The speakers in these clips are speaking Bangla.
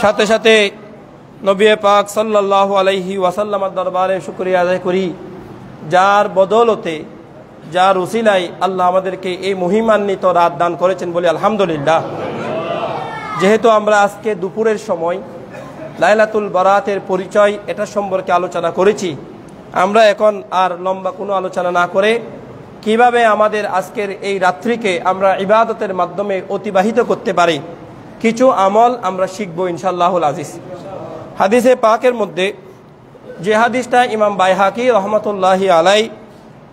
সাথে সাথে নবী পাক সাল্লাল্লাহু আলাইহি ওয়াসাল্লামের দরবারে শুকরিয়া আদায় করি, যার বদৌলতে, যার উসিলায় আল্লাহ আমাদেরকে এই মহিমান্বিত রাত দান করেছেন বলি আলহামদুলিল্লাহ। যেহেতু আমরা আজকে দুপুরের সময় লাইলাতুল বারাতের পরিচয় এটা সম্পর্কে আলোচনা করেছি, আমরা এখন আর লম্বা কোনো আলোচনা না করে কিভাবে আমাদের আজকের এই রাত্রিকে আমরা ইবাদতের মাধ্যমে অতিবাহিত করতে পারি কিছু আমল আমরা শিখবো ইনশাআল্লাহুল আজিজ। হাদিসে পাকের মধ্যে যে হাদিসটা ইমাম বাইহাকি রহমতুল্লাহি আলাই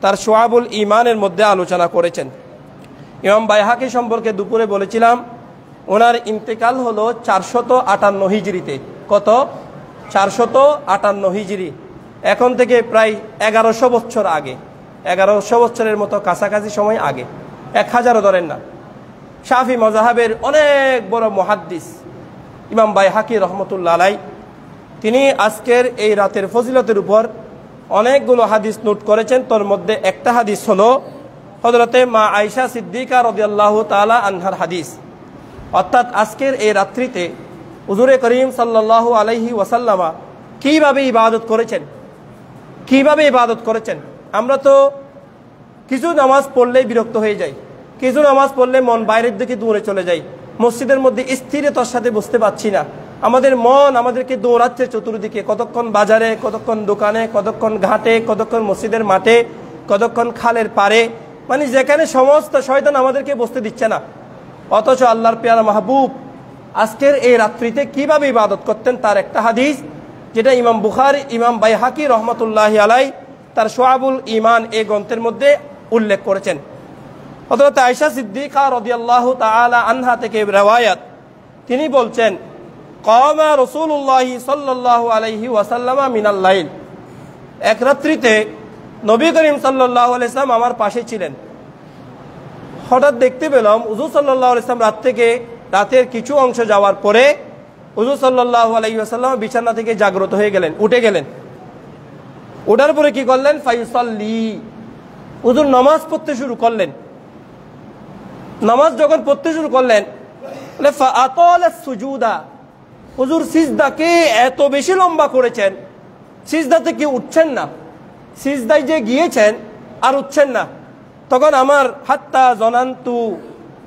তার শুআবুল ঈমানের মধ্যে আলোচনা করেছেন। ইমাম বাইহাকি সম্পর্কে দুপুরে বলেছিলাম ওনার ইন্তেকাল হলো 458 হিজরিতে। কত? 458 হিজরি। এখন থেকে প্রায় 1100 বছর আগে, 1100 বছরের মতো কাছাকাছি সময় আগে, 1000ও ধরেন না। শাফি মজাহাবের অনেক বড় মুহাদ্দিস ইমাম বাইহাকি রহমতুল্লাহ আলাই, তিনি আজকের এই রাতের ফজিলতের উপর অনেকগুলো হাদিস নোট করেছেন। তোর মধ্যে একটা হাদিস হলো হযরতে মা আয়েশা সিদ্দিকা রাদিয়াল্লাহু তাআলা আনহার হাদিস। অর্থাৎ আজকের এই রাত্রিতে হুজুরে করিম সাল্লাল্লাহু আলাইহি ওয়াসাল্লামা কিভাবে ইবাদত করেছেন, কিভাবে ইবাদত করেছেন। আমরা তো কিছু নামাজ পড়লেই বিরক্ত হয়ে যাই, কিছু নামাজ পড়লে মন বাইরের দিকে দৌড়ে চলে যায়, মসজিদের মধ্যে স্থিরতার সাথে বসতে পারছি না, আমাদের মন আমাদেরকে দৌড়াচ্ছে চতুর্দিকে, কতক্ষণ বাজারে, কতক্ষণ দোকানে, কতক্ষণ ঘাটে, কতক্ষণ মসজিদের মাঠে, কতক্ষণ খালের পারে, মানে যেখানে সমস্ত শয়তান আমাদেরকে বসতে দিচ্ছে না। অথচ আল্লাহর পেয়ারা মাহবুব আজকের এই রাত্রিতে কিভাবে ইবাদত করতেন তার একটা হাদিস, যেটা ইমাম বুখারী, ইমাম বাইহাকি রহমতুল্লাহি আলাই তার শুআবুল ঈমান এই গ্রন্থের মধ্যে উল্লেখ করেছেন। হযরত আয়েশা সিদ্দিকা রাদিয়াল্লাহু তাআলা আনহা থেকে রওয়ায়াত, তিনি বলছেন কামা রাসূলুল্লাহি সাল্লাল্লাহু আলাইহি ওয়াসাল্লাম মিনাল লাইল, এক রাত্রিতে নবী করিম সাল্লাল্লাহু আলাইহি ওয়াসাল্লাম আমার পাশে ছিলেন। হঠাৎ দেখতে পেলাম হুজুর সাল্লাল্লাহু আলাইহি ওয়াসাল্লাম রাতের কিছু অংশ যাওয়ার পরে হুজুর সাল্লাল্লাহু আলাইহি ওয়াসাল্লাম বিছানা থেকে জাগ্রত হয়ে গেলেন, উঠে গেলেন। ওঠার পরে কি করলেন? ফায়ুসাল্লি, হুজুর নামাজ পড়তে শুরু করলেন। নামাজ যখন পড়তে শুরু করলেন, সুজুদা, হুজুর সিজদাকে এত বেশি লম্বা করেছেন, সিজদা থেকে উঠছেন না, সিজদায় যে গিয়েছেন আর উঠছেন না। তখন আমার হাত্তা জনান্তু,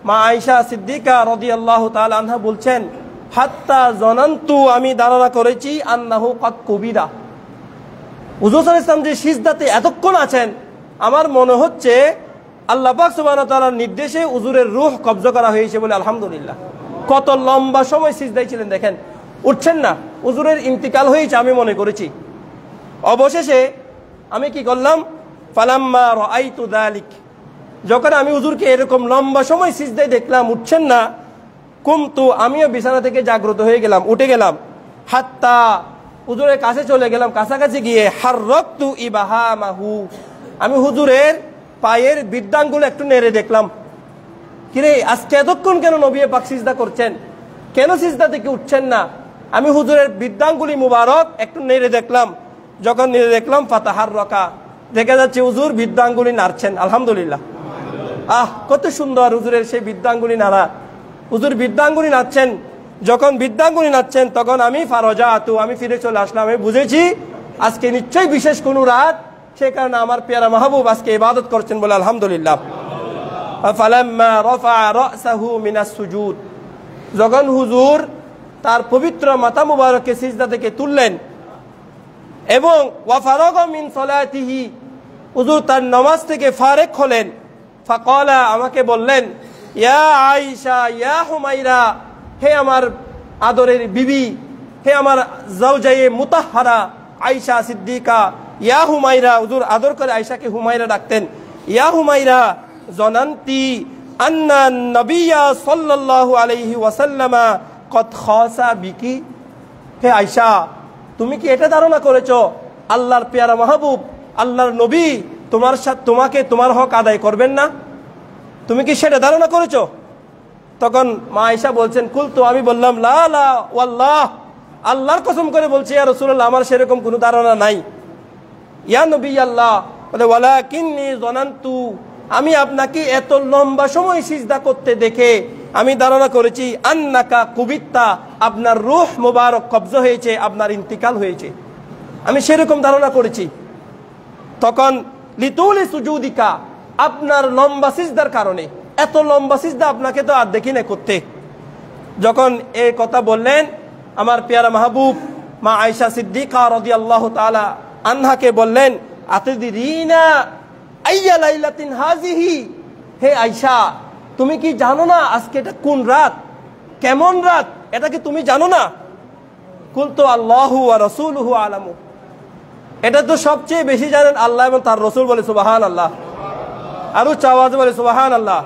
মা আয়েশা সিদ্দিকা রাদিয়াল্লাহু তাআলা আনহা বলছেন হাত্তা জনান্তু, আমি ধারণা করেছি আন্নাহু কাদ কুবিরা, হুজুর সাল্লাল্লাহু আলাইহি ওয়াসাল্লাম যে সিজদাতে এতক্ষণ আছেন, আমার মনে হচ্ছে আল্লাহ পাক সুবহানাহু ওয়া তাআলার নির্দেশে হুজুরের রূহ কবজা করা হয়েছে বলে আলহামদুলিল্লাহ। কত লম্বা সময় সিজদায় ছিলেন দেখেন, উঠছেন না, হুজুরের ইন্তিকাল হয়েছে আমি মনে করেছি। অবশেষে আমি কি করলাম? ফালাম্মা রাআইতু যালিক, যখন আমি হুজুরকে এরকম লম্বা সময় সিজদায় দেখলাম উঠছেন না, কুমতু, আমিও বিছানা থেকে জাগ্রত হয়ে গেলাম, উঠে গেলাম। হাত্তা, হুজুরের কাছে চলে গেলাম, কাছাকাছি গিয়ে হাররাকতু ইবাহামাহু, আমি হুজুরের পায়ের বৃদ্ধাঙ্গুল একটু নেড়ে দেখলাম। কিরে আজকে এতক্ষণ কেন নবী পাক সিজদা করছেন, কেন সিজদা থেকে উঠছেন না? আমি হুজুরের বৃদ্ধাঙ্গুলি মুবারক একটু নেড়ে দেখলাম। যখন নেড়ে দেখলাম ফাতাহাররাকা, দেখা যাচ্ছে হুজুর বৃদ্ধাঙ্গুলি নাড়ছেন। আলহামদুলিল্লাহ, কত সুন্দর হুজুরের সেই বৃদ্ধাঙ্গুলি নাড়া, হুজুর বৃদ্ধাঙ্গুলি নাড়ছেন। যখন বৃদ্ধাঙ্গুলি নাড়ছেন তখন আমি ফারজাতু, আমি ফিরে চলে আসলাম। আমি বুঝেছি আজকে নিশ্চয়ই বিশেষ কোনো রাত, সে কারণে আমার পেয়ারা মাহবুব আজকে ইবাদত করছেন বলে আলহামদুলিল্লাহ। ফালাম্মা রাফা রাসাহু মিনাস সুজুদ, যখন হুজুর তার পবিত্র মাথা মুবারককে সিজদা থেকে তুললেন এবং ওয়াফারাগা মিন সালাতিহি, হুজুর তার নামাজ থেকে ফারেক হলেন। ফাকালা, আমাকে বললেন ইয়া আয়েশা ইয়া হুমায়রা, হে আমার আদরের বিবি, হে আমার জাওজায়ে মুতাহহারা আয়েশা সিদ্দিকা, ইয়া হুমায়রা, হুজুর আদর করে আয়েশাকে হুমায়রা ডাকতেন। ইয়া হুমায়রা জানান্তি আন্না নবিয়্যা সাল্লাল্লাহু আলাইহি ওয়াসাল্লামা কদ খাসা বিকি, হে আয়েশা তুমি কি এটা ধারণা করেছো আল্লাহর পেয়ারা মাহবুব, আল্লাহর নবী তোমার সাথে তোমাকে তোমার হক আদায় করবেন না? তুমি কি সেটা ধারণা করেছো? তখন মা আয়েশা বলছেন কুলতু, আমি বললাম লা লা ওয়াল্লাহ, আল্লাহর কসম করে বলছি ইয়া রাসূলুল্লাহ, আমার সেরকম কোনো ধারণা নাই। ইয়া নবী আল্লাহ, বলে ওয়ালাকিন্নী জানান্তু, আমি আপনাকে এত লম্বা সময় সিজদা করতে দেখে আমি ধারণা করেছি আন্নাকা কুবিত্তা, আপনার রূহ মুবারক কবজা হয়েছে, আপনার ইন্তিকাল হয়েছে, আমি সেরকম ধারণা করেছি। তখন লিতুলি সুজুদিকা, আপনার লম্বা সিজদার কারণে, এত লম্বা সিজদা আপনাকে তো আর দেখি না করতে। যখন এই কথা বললেন, আমার পেয়ারা মাহবুব মা আয়েশা সিদ্দিকা রাদিয়াল্লাহু তাআলা আনহাকে বললেন, আতাদিরিনা আইয়া লাইলাতিন হাযিহি, হে আয়েশা তুমি কি জানো না আজকে এটা কোন রাত, কেমন রাত, এটা কি তুমি জানো না? কুলতু আল্লাহু ওয়া রাসূলুহু আলামু, এটা তো সবচেয়ে বেশি জানেন আল্লাহ এবং তার রাসূল। বলে সুবহানাল্লাহ, আরো চাওয়াজ বলে সুবহানাল্লাহ।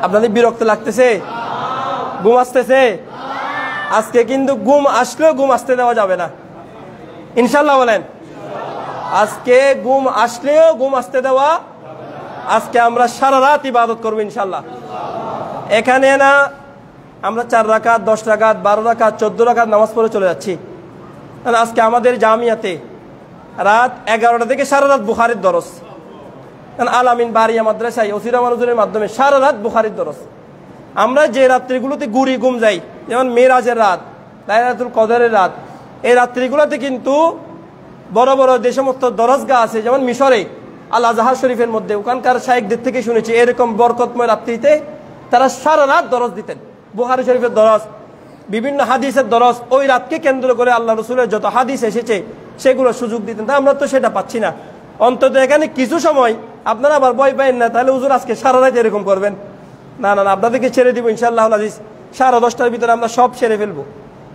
আপনাদের বিরক্ত লাগতেছে? ঘুম আসতেছে? আজকে কিন্তু ঘুম আসলেও ঘুম আসতে দেওয়া যাবে না ইনশাল্লাহ। বলেন আজকে ঘুম আসলেও ঘুম আসতে দেওয়া, আজকে আমরা সারা রাত ইবাদত করবো ইনশাল্লাহ। এখানে না আমরা 4 রাকাত 10 রাকাত 12 রাকাত 14 রাকাত নামাজ পড়ে চলে যাচ্ছি। আজকে আমাদের জামিয়াতে রাত 11টা থেকে সারা রাত বুখারীর দরস, আলামিন বারিয়া মাদ্রাসায় ওসিরা মানুষের মাধ্যমে সারা রাত বুখারীর দরস। আমরা যে রাত্রিগুলোতে গুড়ি ঘুম যাই, যেমন মেরাজের রাত, লাইলাতুল কদরের রাত, এই রাত্রিগুলোতে কিন্তু বড় বড় যে সমস্ত দরজগাহ আছে, যেমন মিশরে আল আজহার শরীফের মধ্যে, ওখানকার শায়েখদের থেকে শুনেছি এরকম বরকতময় রাত্রিতে তারা সারা রাত দরজ দিতেন। বুখারী শরীফের দরজ, বিভিন্ন হাদিসের দরজ, ওই রাতকে কেন্দ্র করে আল্লাহ রসুলের যত হাদিস এসেছে সেগুলো সুযোগ দিতেন। তা আমরা তো সেটা পাচ্ছি না। অন্তত এখানে কিছু সময় আপনারা আবার ভয় পাইন না, তাহলে হুজুর আজকে সারা রাত এরকম করবেন। না না না, আপনাদেরকে ছেড়ে দিব ইনশাআল্লাহ আজিজ। 10:30টার ভিতরে আমরা সব সেরে ফেলবো।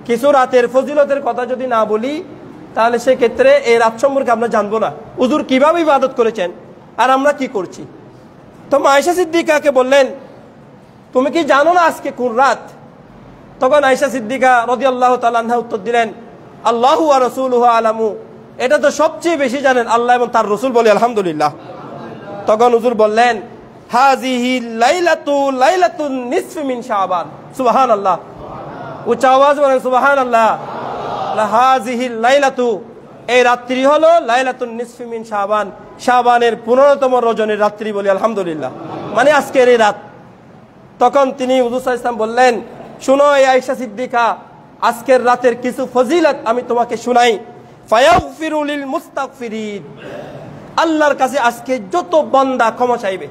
কিছু রাতের ফজিলতের কথা যদি না বলি, তাহলে সেক্ষেত্রে এই রাত সম্পর্কে আমরা জানবো না হুজুর কিভাবে ইবাদত করেছেন আর আমরা কি করছি। তো আয়েশা সিদ্দিকাকে বললেন, তুমি কি জানো না আজকে কোন রাত? তখন আয়েশা সিদ্দিকা রাদিয়াল্লাহু তাআলা আনহা উত্তর দিলেন, আল্লাহু ওয়া রাসূলুহু আলামু, এটা তো সবচেয়ে বেশি জানেন আল্লাহ এবং তার রাসূল। বলি আলহামদুলিল্লাহ। তখন হুজুর বললেন, হাযিহি লাইলাতুন নিসফি মিন শাবান। সুবহানাল্লাহ, উচ্চ আওয়াজ বলেন সুবহানাল্লাহ। হাযিহি লাইলাতু, এই রাত্রি হলো লাইলাতুন নিসফি মিন শাবান, শাবানের 15তম রজনীর রাত্রি। বলি আলহামদুলিল্লাহ, মানে আজকের এই রাত। তখন তিনি হুজুর সাল্লাল্লাহু আলাইহি ওয়াসাল্লাম বললেন, শুনো এই আয়েশা সিদ্দিকা, আজকের রাতের কিছু ফজিলত আমি তোমাকে শুনাই। ফায়াগফিরু লিল মুস্তাগফিরিন, আল্লাহর কাছে আজকে যত বান্দা ক্ষমা চাইবে,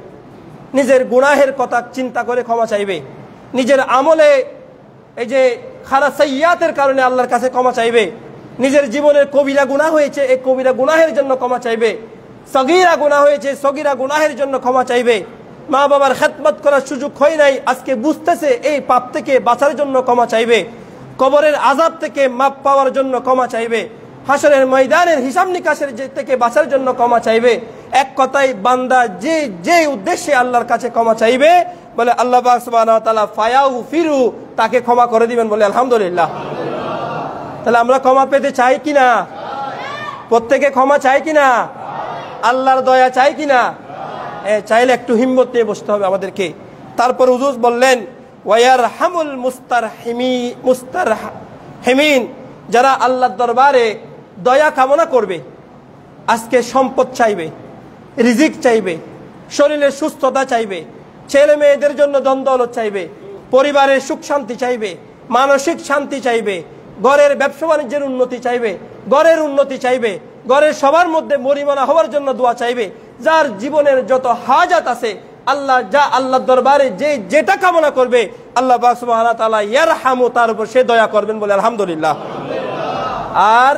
নিজের গুনাহের কথা চিন্তা করে ক্ষমা চাইবে, নিজের আমলে এই যে খারাপ সাইয়াতের কারণে আল্লাহর কাছে ক্ষমা চাইবে, নিজের জীবনের কবিরা গুনাহ হয়েছে এই কবিরা গুনাহের জন্য ক্ষমা চাইবে, সগীরা গুনাহ হয়েছে সগীরা গুনাহের জন্য ক্ষমা চাইবে, মা বাবার খেদমত করার সুযোগ হয় নাই আজকে বুঝতেছে এই পাপ থেকে বাঁচার জন্য ক্ষমা চাইবে, কবরের আযাব থেকে মাপ পাওয়ার জন্য ক্ষমা চাইবে, হাসরের ময়দানের হিসাব নিকাশের থেকে বাঁচার জন্য ক্ষমা চাইবে। এক কথায় বান্দা যে যে উদ্দেশ্যে আল্লাহর কাছে ক্ষমা চাইবে, বলে আল্লাহ পাক সুবহানাহু ওয়া তাআলা ফায়াগফিরু, তাকে ক্ষমা করে দিবেন। বলে আলহামদুলিল্লাহ। তাহলে আমরা ক্ষমা পেতে চাই কিনা? প্রত্যেকে ক্ষমা চাই কিনা? আল্লাহর দয়া চাই কিনা? চাইলে একটু হিম্মত নিয়ে বসতে হবে আমাদেরকে। তারপর হুজুর বললেন, ওয়ায়ারহামুল মুস্তারহিমিন, যারা আল্লাহর দরবারে দয়া কামনা করবে, আজকে সম্পদ চাইবে, রিজিক চাইবে, শরীরের সুস্থতা চাইবে, ছেলে মেয়েদের জন্য ধন দৌলত চাইবে, পরিবারের সুখ শান্তি চাইবে, মানসিক শান্তি চাইবে, ঘরের ব্যবসা বাণিজ্যের উন্নতি চাইবে, ঘরের উন্নতি চাইবে, ঘরের সবার মধ্যে মরিমানা হওয়ার জন্য দোয়া চাইবে, যার জীবনের যত হাজাত আছে আল্লাহ যা আল্লাহর দরবারে যে যেটা কামনা করবে আল্লাহ পাক সুবহানাহু ওয়া তাআলা ইয়ারহামু, তার উপর সে দয়া করবেন। বলে আলহামদুলিল্লাহ। আর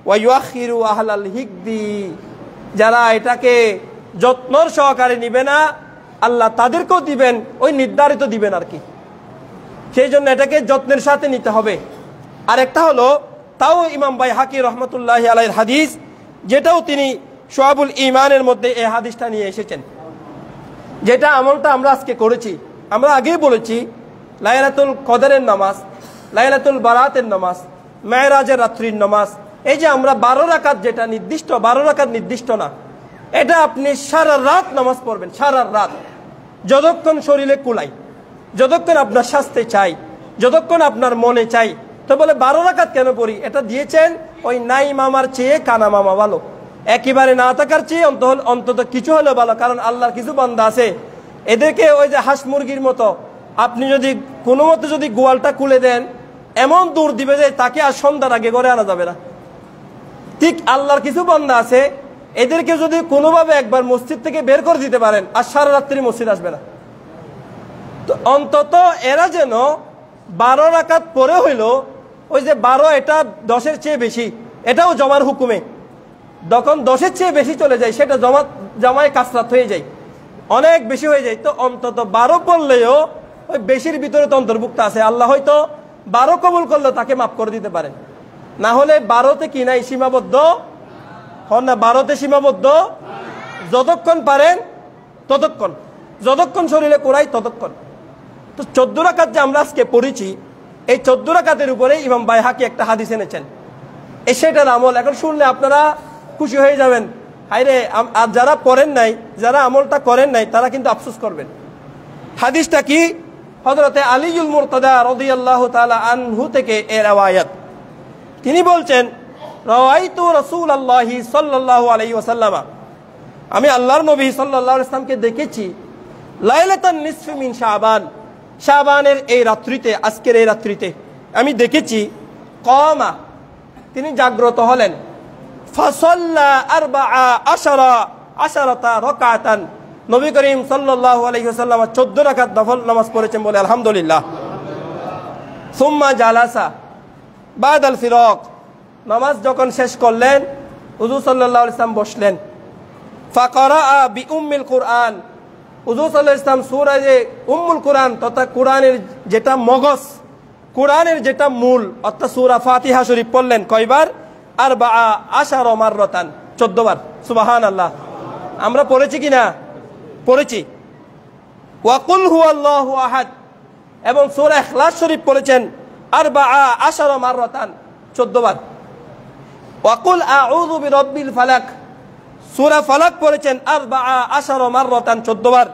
ওয়ায়ুআখিরু আহলাল হিকদি, যারা এটাকে যত্নর সহকারে নিবে না আল্লাহ তাদেরকেও দিবেন ওই নির্ধারিত দিবেন আর কি। সেই জন্য এটাকে যত্নের সাথে নিতে হবে। আর একটা হলো, তাও ইমাম বাইহাকি রহমতুল্লাহি আলাইহির হাদিস, যেটাও তিনি শুআবুল ঈমানের মধ্যে এই হাদিসটা নিয়ে এসেছেন, যেটা আমলটা আমরা আজকে করেছি। আমরা আগেই বলেছি লাইলাতুল কদরের নামাজ, লাইলাতুল বারাতের নামাজ, মেরাজের রাত্রির নামাজ, এই যে আমরা 12 রাকাত যেটা নির্দিষ্ট, 12 রাকাত নির্দিষ্ট না, এটা আপনি সারা রাত নামাজ পড়বেন, সারা রাত, যতক্ষণ শরীরে কুলাই, যতক্ষণ আপনার স্বাস্থ্যে চাই, যতক্ষণ আপনার মনে চাই। তো বলে 12 রাকাত কেন পড়ি? এটা দিয়েছেন ওই নাই মামার চেয়ে কানা মামা ভালো, একেবারে না থাকার চেয়ে অন্তত কিছু হলেও ভালো। কারণ আল্লাহর কিছু বান্দা আছে এদেরকে ওই যে হাঁস মুরগির মতো আপনি যদি কোনো মতে যদি গোয়ালটা খুলে দেন, এমন দূর দিবে যে তাকে আর সন্ধ্যার আগে ঘরে আনা যাবে না। ঠিক আল্লাহর কিছু বান্দা আছে, এদেরকে যদি কোনোভাবে একবার মসজিদ থেকে বের করে দিতে পারেন, আর সারা রাত্রি মসজিদ আসবে না। তো অন্তত এরা যেন 12 রাকাত পরে হইলো, ওই যে 12 এটা 10-এর চেয়ে বেশি, এটাও জমার হুকুমে, যখন 10-এর চেয়ে বেশি চলে যায় সেটা জমায় কাসরাত হয়ে যায়, অনেক বেশি হয়ে যায়। তো অন্তত 12 পড়লেও ওই বেশির ভিতরে তো অন্তর্ভুক্ত আছে। আল্লাহ হয়তো 12 কবুল করলে তাকে মাফ করে দিতে পারেন, না হলে 12তে কি নাই সীমাবদ্ধ হন না, 12তে সীমাবদ্ধ। যতক্ষণ পারেন ততক্ষণ, যতক্ষণ শরীরে কোরাই ততক্ষণ। তো 14 রাকাত যে আমরা আজকে পড়েছি, এই 14 রাকাতের উপরে ইমাম বাইহাকি একটা হাদিস এনেছেন, সেটার আমল এখন শুনলে আপনারা খুশি হয়ে যাবেন। হায়রে, আর যারা পড়েন নাই, যারা আমলটা করেন নাই, তারা কিন্তু আফসোস করবেন। হাদিসটা কি? হযরতে আলীউল মুরতাদা রাদিয়াল্লাহু তাআলা আনহু থেকে এর রওয়ায়াত। তিনি বলছেন, রাআইতু রাসূলুল্লাহি সাল্লাল্লাহু আলাইহি ওয়াসাল্লাম, আমি আল্লাহর নবী সাল্লাল্লাহু আলাইহি ওয়াসাল্লামকে দেখেছি লাইলাতান নিসফি মিন শাবান, শাবানের এই রাত্রিতে, আজকের এই রাত্রিতে আমি দেখেছি কামা, তিনি জাগ্রত হলেন, ফাসাল্লা 14 রাকাতান, নবী করিম সাল্লাল্লাহু আলাইহি ওয়াসাল্লাম 14 রাকাত নফল নামাজ পড়েছেন, বলে আলহামদুলিল্লাহ। সুম্মা জালাসা বাদাল ফিরাক, নামাজ যখন শেষ করলেন হুজুর সাল্লাল্লাহু আলাইহি ওয়াসাল্লাম বসলেন। ফাকারা বিউম্মিল কুরআন, হুজুর সাল্লাল্লাহু আলাইহি ওয়াসাল্লাম সূরা যে উম্মুল কুরআন তথা কুরআনের যেটা মগজ, কুরআনের যেটা মূল, অর্থাৎ সূরা ফাতিহা শরীফ পড়লেন কয়বার? 14 মাররাতান, 14 বার। সুবহানাল্লাহ। আমরা পড়েছি কিনা? পড়েছি। ওয়া কুল হুয়াল্লাহু আহাদ, এবং সূরা ইখলাস শরীফ পড়েছেন 14 মাররাতান, 14 বার। ওয়া কুল আউযু বিরাব্বিল ফালাক, সূরা ফালাক পড়েছেন 14 মাররাতান, 14 বার।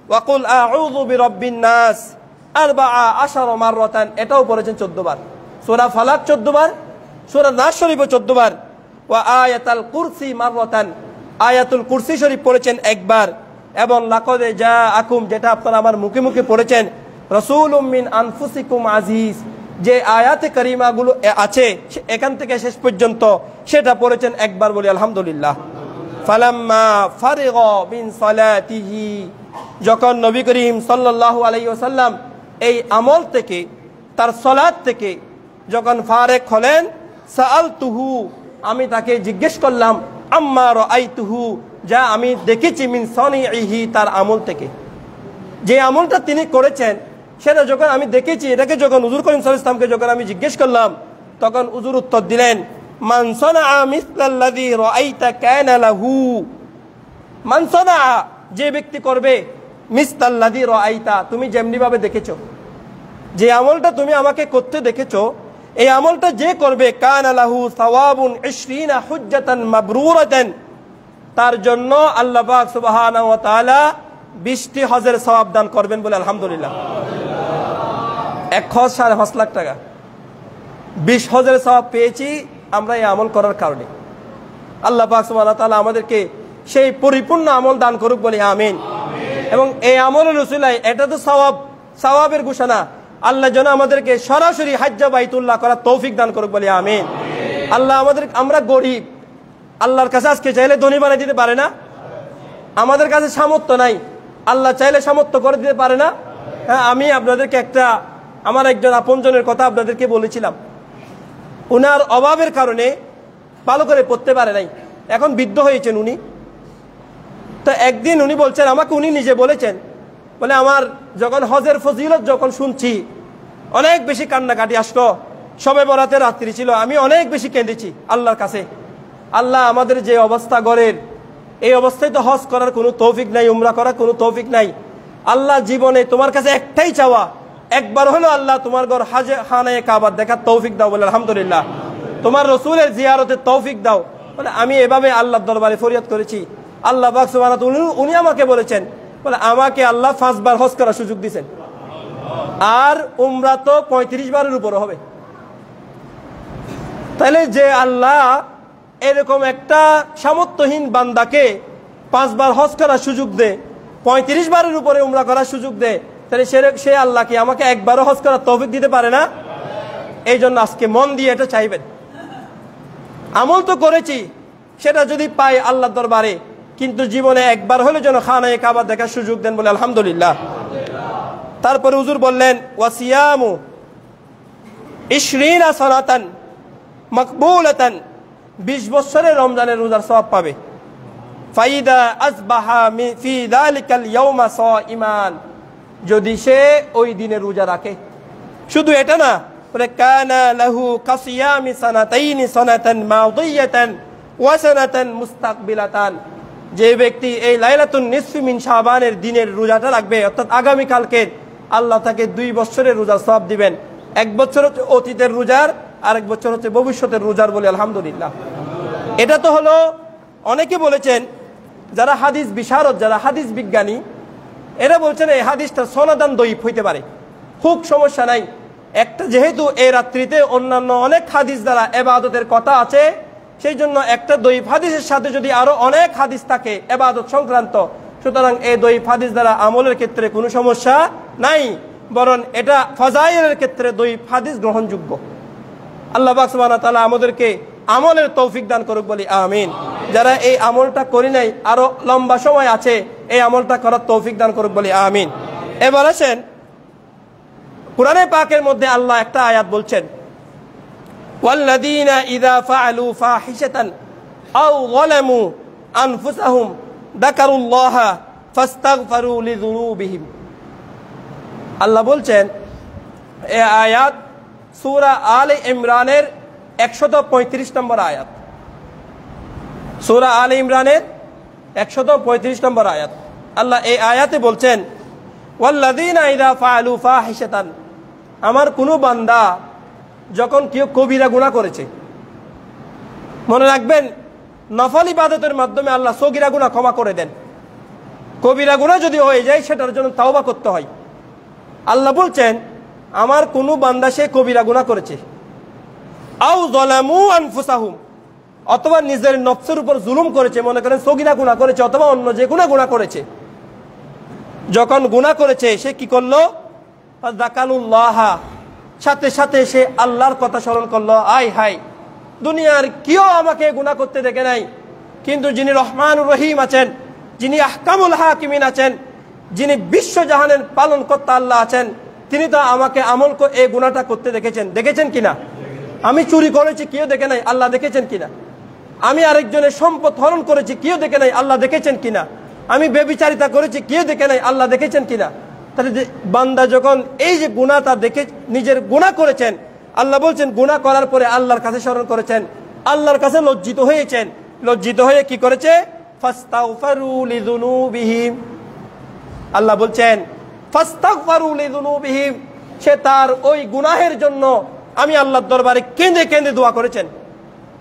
ওয়া কুল আউযু বিরাব্বিন নাস 14 মাররাতান, এটাও পড়েছেন 14 বার। সূরা ফালাক 14 বার, সূরা নাস শরীফও 14 বার। ওয়া আয়াতুল কুরসি মাররাতান, আয়াতুল কুরসি শরীফ পড়েছেন একবার। এবং লাকাদ জাআকুম, যেটা আপনারা আমার মুখে মুখে পড়েছেন, রাসূলুম মিন আনফুসিকুম আজিজ, যে আয়াতে কারিমাগুলো আছে এখান থেকে শেষ পর্যন্ত, সেটা পড়েছেন একবার, বলি আলহামদুলিল্লাহ। ফালাম্মা ফারিগা মিন সালাতিহি, যখন নবী করিম সাল্লাল্লাহু আলাইহি ওয়াসাল্লাম এই আমল থেকে, তার সালাত থেকে যখন ফারেক হলেন, সাআলতুহু, আমি তাকে জিজ্ঞেস করলাম, আম্মা রাআইতুহু, যা আমি দেখেছি, মিন সানিহি, তার আমল থেকে, যে আমলটা তিনি করেছেন সেটা যখন আমি দেখেছি, এটাকে যখন হুজুর করিম সাল্লাল্লাহু আলাইহি ওয়াসাল্লামকে যখন আমি জিজ্ঞেস করলাম, তখন হুজুর উত্তর দিলেন, মান সানাআ মিসলাল্লাযী রাআইতা কানা লাহু, মান সানাআ, যে ব্যক্তি করবে, মিসলাল্লাযী রাআইতা, তুমি যেমনি ভাবে দেখেছো, যে আমলটা তুমি আমাকে করতে দেখেছো, এই আমলটা যে করবে, কানা লাহু সাওয়াবুন 20 হুজ্জাতান মাবরুরাতান, তার জন্য আল্লাহ পাক সুবহানাহু ওয়া তাআলা 20টি হজের সওয়াব দান করবেন, বলে আলহামদুলিল্লাহ। এক হজ 5.5 লাখ টাকা, 20 হজের সওয়াব পেয়েছি আমরা এই আমল করার কারণে। আল্লাহ পাক সুবহানাহু ওয়া তাআলা আমাদেরকে সেই পরিপূর্ণ আমল দান করুক, বলি আমিন। এবং এই আমলের উসিলায়, এটা তো সওয়াবের ঘোষণা, আল্লাহ যেন আমাদেরকে সরাসরি হজ্জ বাইতুল্লাহ করার তৌফিক দান করুক, বলি আমিন। আল্লাহ আমরা গরিব, আল্লাহর কাছে আজকে চাইলে ধনী বানিয়ে দিতে পারে না? আমাদের কাছে সামর্থ্য নাই, আল্লাহ চাইলে সামর্থ্য করে দিতে পারে না? হ্যাঁ, আমি আপনাদেরকে আমার একজন আপনজনের কথা আপনাদেরকে বলেছিলাম, উনার অভাবের কারণে ভালো করে পড়তে পারে নাই, এখন বৃদ্ধ হয়েছেন উনি। তো একদিন উনি বলছেন আমাকে, উনি নিজে বলেছেন, বলে আমার যখন হজের ফজিলত যখন শুনছি, অনেক বেশি কান্নাকাটি আসলো, শবে বরাতের রাত্রি ছিল, আমি অনেক বেশি কেঁদেছি আল্লাহর কাছে। আল্লাহ, আমাদের যে অবস্থা ঘরের, এই অবস্থায় তো হজ করার কোনো তৌফিক নাই, উমরা করার কোনো তৌফিক নাই। আল্লাহ, জীবনে তোমার কাছে একটাই চাওয়া, একবার হলো আল্লাহ তোমার ঘর খানায়ে কাবা দেখার তৌফিক দাও, বলে আলহামদুলিল্লাহ। তোমার রসুলের জিয়ারতের তৌফিক দাও, বলে আমি এভাবে আল্লাহর দরবারে ফরিয়াদ করেছি। আল্লাহ পাক সুবহানাহু ওয়া তাআলা উনি আমাকে বলেছেন, বলে আমাকে আল্লাহ 5 বার হজ করার সুযোগ দিয়েছেন, আর উমরা তো 35 বারের উপরে হবে। তাহলে যে আল্লাহ এরকম একটা সামর্থ্যহীন বান্দাকে 5 বার হজ করার সুযোগ দেয়, 35 বারের উপরে উমরা করার সুযোগ দেয়, তাহলে সে আল্লাহ কি আমাকে একবারও হজ করার তৌফিক দিতে পারে না? এই জন্য আজকে মন দিয়ে এটা চাইবেন। আমল তো করেছি, সেটা যদি পাই আল্লাহর দরবারে, কিন্তু জীবনে একবার হলে যেন খানায়ে কাবা দেখার সুযোগ দেন, বলে আলহামদুলিল্লাহ। তারপরে হুজুর বললেন ওয়াসিয়ামু 20 সানাতান মাকবুলাতান, 20 বছরের রমজানের রোজার সওয়াব পাবে। ফাইদা আসবাহা ফি যালিকাল ইয়াউমা সাইমান, যদি সে ওই দিনে রোজা রাখে। শুধু এটা না, বলে কানা লাহু কাসিয়ামি সানাতাইনি সানাতান মাদিয়াতান ওয়া সানাতান মুস্তাকবিলাতান, যে ব্যক্তি এই লাইলাতুন নিসফি মিন শাবানের দিনের রোজাটা রাখবে, অর্থাৎ আগামী কালকে, আল্লাহ তাকে 2 বছরের রোজার সওয়াব দিবেন। 1 বছর হচ্ছে অতীতের রোজার, আর 1 বছর হচ্ছে ভবিষ্যতের রোজার, বলে আলহামদুলিল্লাহ। এটা তো হলো, অনেকে বলেছেন যারা হাদিস বিশারদ, যারা হাদিস বিজ্ঞানী, এরা বলছেন এই হাদিসটা সনদান দঈফ হইতে পারে, খুব সমস্যা নাই। একটা যেহেতু এই রাত্রিতে অন্যান্য অনেক হাদিস দ্বারা ইবাদতের কথা আছে, সেই জন্য একটা দঈফ হাদিসের সাথে যদি আরো অনেক হাদিস থাকে ইবাদত সংক্রান্ত, সুতরাং এই দঈফ হাদিস দ্বারা আমলের ক্ষেত্রে কোনো সমস্যা নাই, বরং এটা ফাজাইলের ক্ষেত্রে দঈফ হাদিস গ্রহণযোগ্য। আল্লাহ পাক সুবহানাহু ওয়া তাআলা আমাদেরকে আমলের তৌফিক দান করুক, বলি আমিন। যারা এই আমলটা করি নাই, আরো লম্বা সময় আছে, এই আমলটা করার তৌফিক দান করুক, বলি আমিন। এবার আসেন, কুরআনে পাকের মধ্যে আল্লাহ একটা আয়াত বলছেন, ওয়াল্লাযীনা ইযা ফাআলু ফাহিশাতান আও যালামু আনফুসাহুম যাকারুল্লাহা ফাস্তাগফিরু লিযুনুবিহিম। আল্লাহ বলছেন, এই আয়াত সূরা আলে ইমরানের 135 নম্বর আয়াত, সূরা আলে ইমরানের 135 নম্বর আয়াত। আল্লাহ এই আয়াতে বলছেন, ওয়াল্লাযীনা ইযা ফাআলু ফাহিশাতান, আমার কোনো বান্দা যখন কেউ কবিরা গুনাহ করেছে, মনে রাখবেন নফল ইবাদতের মাধ্যমে আল্লাহ সগীরা গুনাহ ক্ষমা করে দেন, কবিরা গুনাহ যদি হয়ে যায় সেটার জন্য তাওবা করতে হয়। আল্লাহ বলছেন, আমার কোনো বান্দা সে কবিরা গুনাহ করেছে, আও যালামু আনফুসাহুম, অথবা নিজের নফসের উপর জুলুম করেছে, মনে করেন সগীরা গুনাহ করেছে অথবা অন্য যে গুনাহ করেছে, যখন গুনাহ করেছে সে কি করলো? যাকারুল্লাহা, সাথে সাথে সে আল্লাহর কথা স্মরণ করলো, আয় হায় দুনিয়ার কেউ আমাকে গুনাহ করতে দেখে নাই, কিন্তু যিনি রহমানুর রহিম আছেন, যিনি আহকামুল হাকিমিন আছেন, যিনি বিশ্বজাহানের পালনকর্তা আল্লাহ আছেন, তিনি তো আমাকে আমল এই গুনাহটা করতে দেখেছেন কিনা? আমি চুরি করেছি, কেউ দেখে নাই, আল্লাহ দেখেছেন কিনা? আমি আরেকজনের সম্পদ হরণ করেছি, কেউ দেখে নাই, আল্লাহ দেখেছেন কিনা? আমি ব্যভিচারিতা করেছি, কেউ দেখে নাই, আল্লাহ দেখেছেন কিনা? তাহলে বান্দা যখন এই যে গুনাহটা দেখে নিজের গুনাহ করেছেন, আল্লাহ বলছেন গুনাহ করার পরে আল্লাহর কাছে স্মরণ করেছেন, আল্লাহর কাছে লজ্জিত হয়েছেন, লজ্জিত হয়ে কি করেছে? ফাস্তাগফিরু লিযুনুবিহিম, আল্লাহ বলছেন ফাস্তাগফিরু লিযুনুবিহিম, সে তার ওই গুনাহের জন্য আমি আল্লাহর দরবারে কেঁদে কেঁদে দোয়া করেছেন,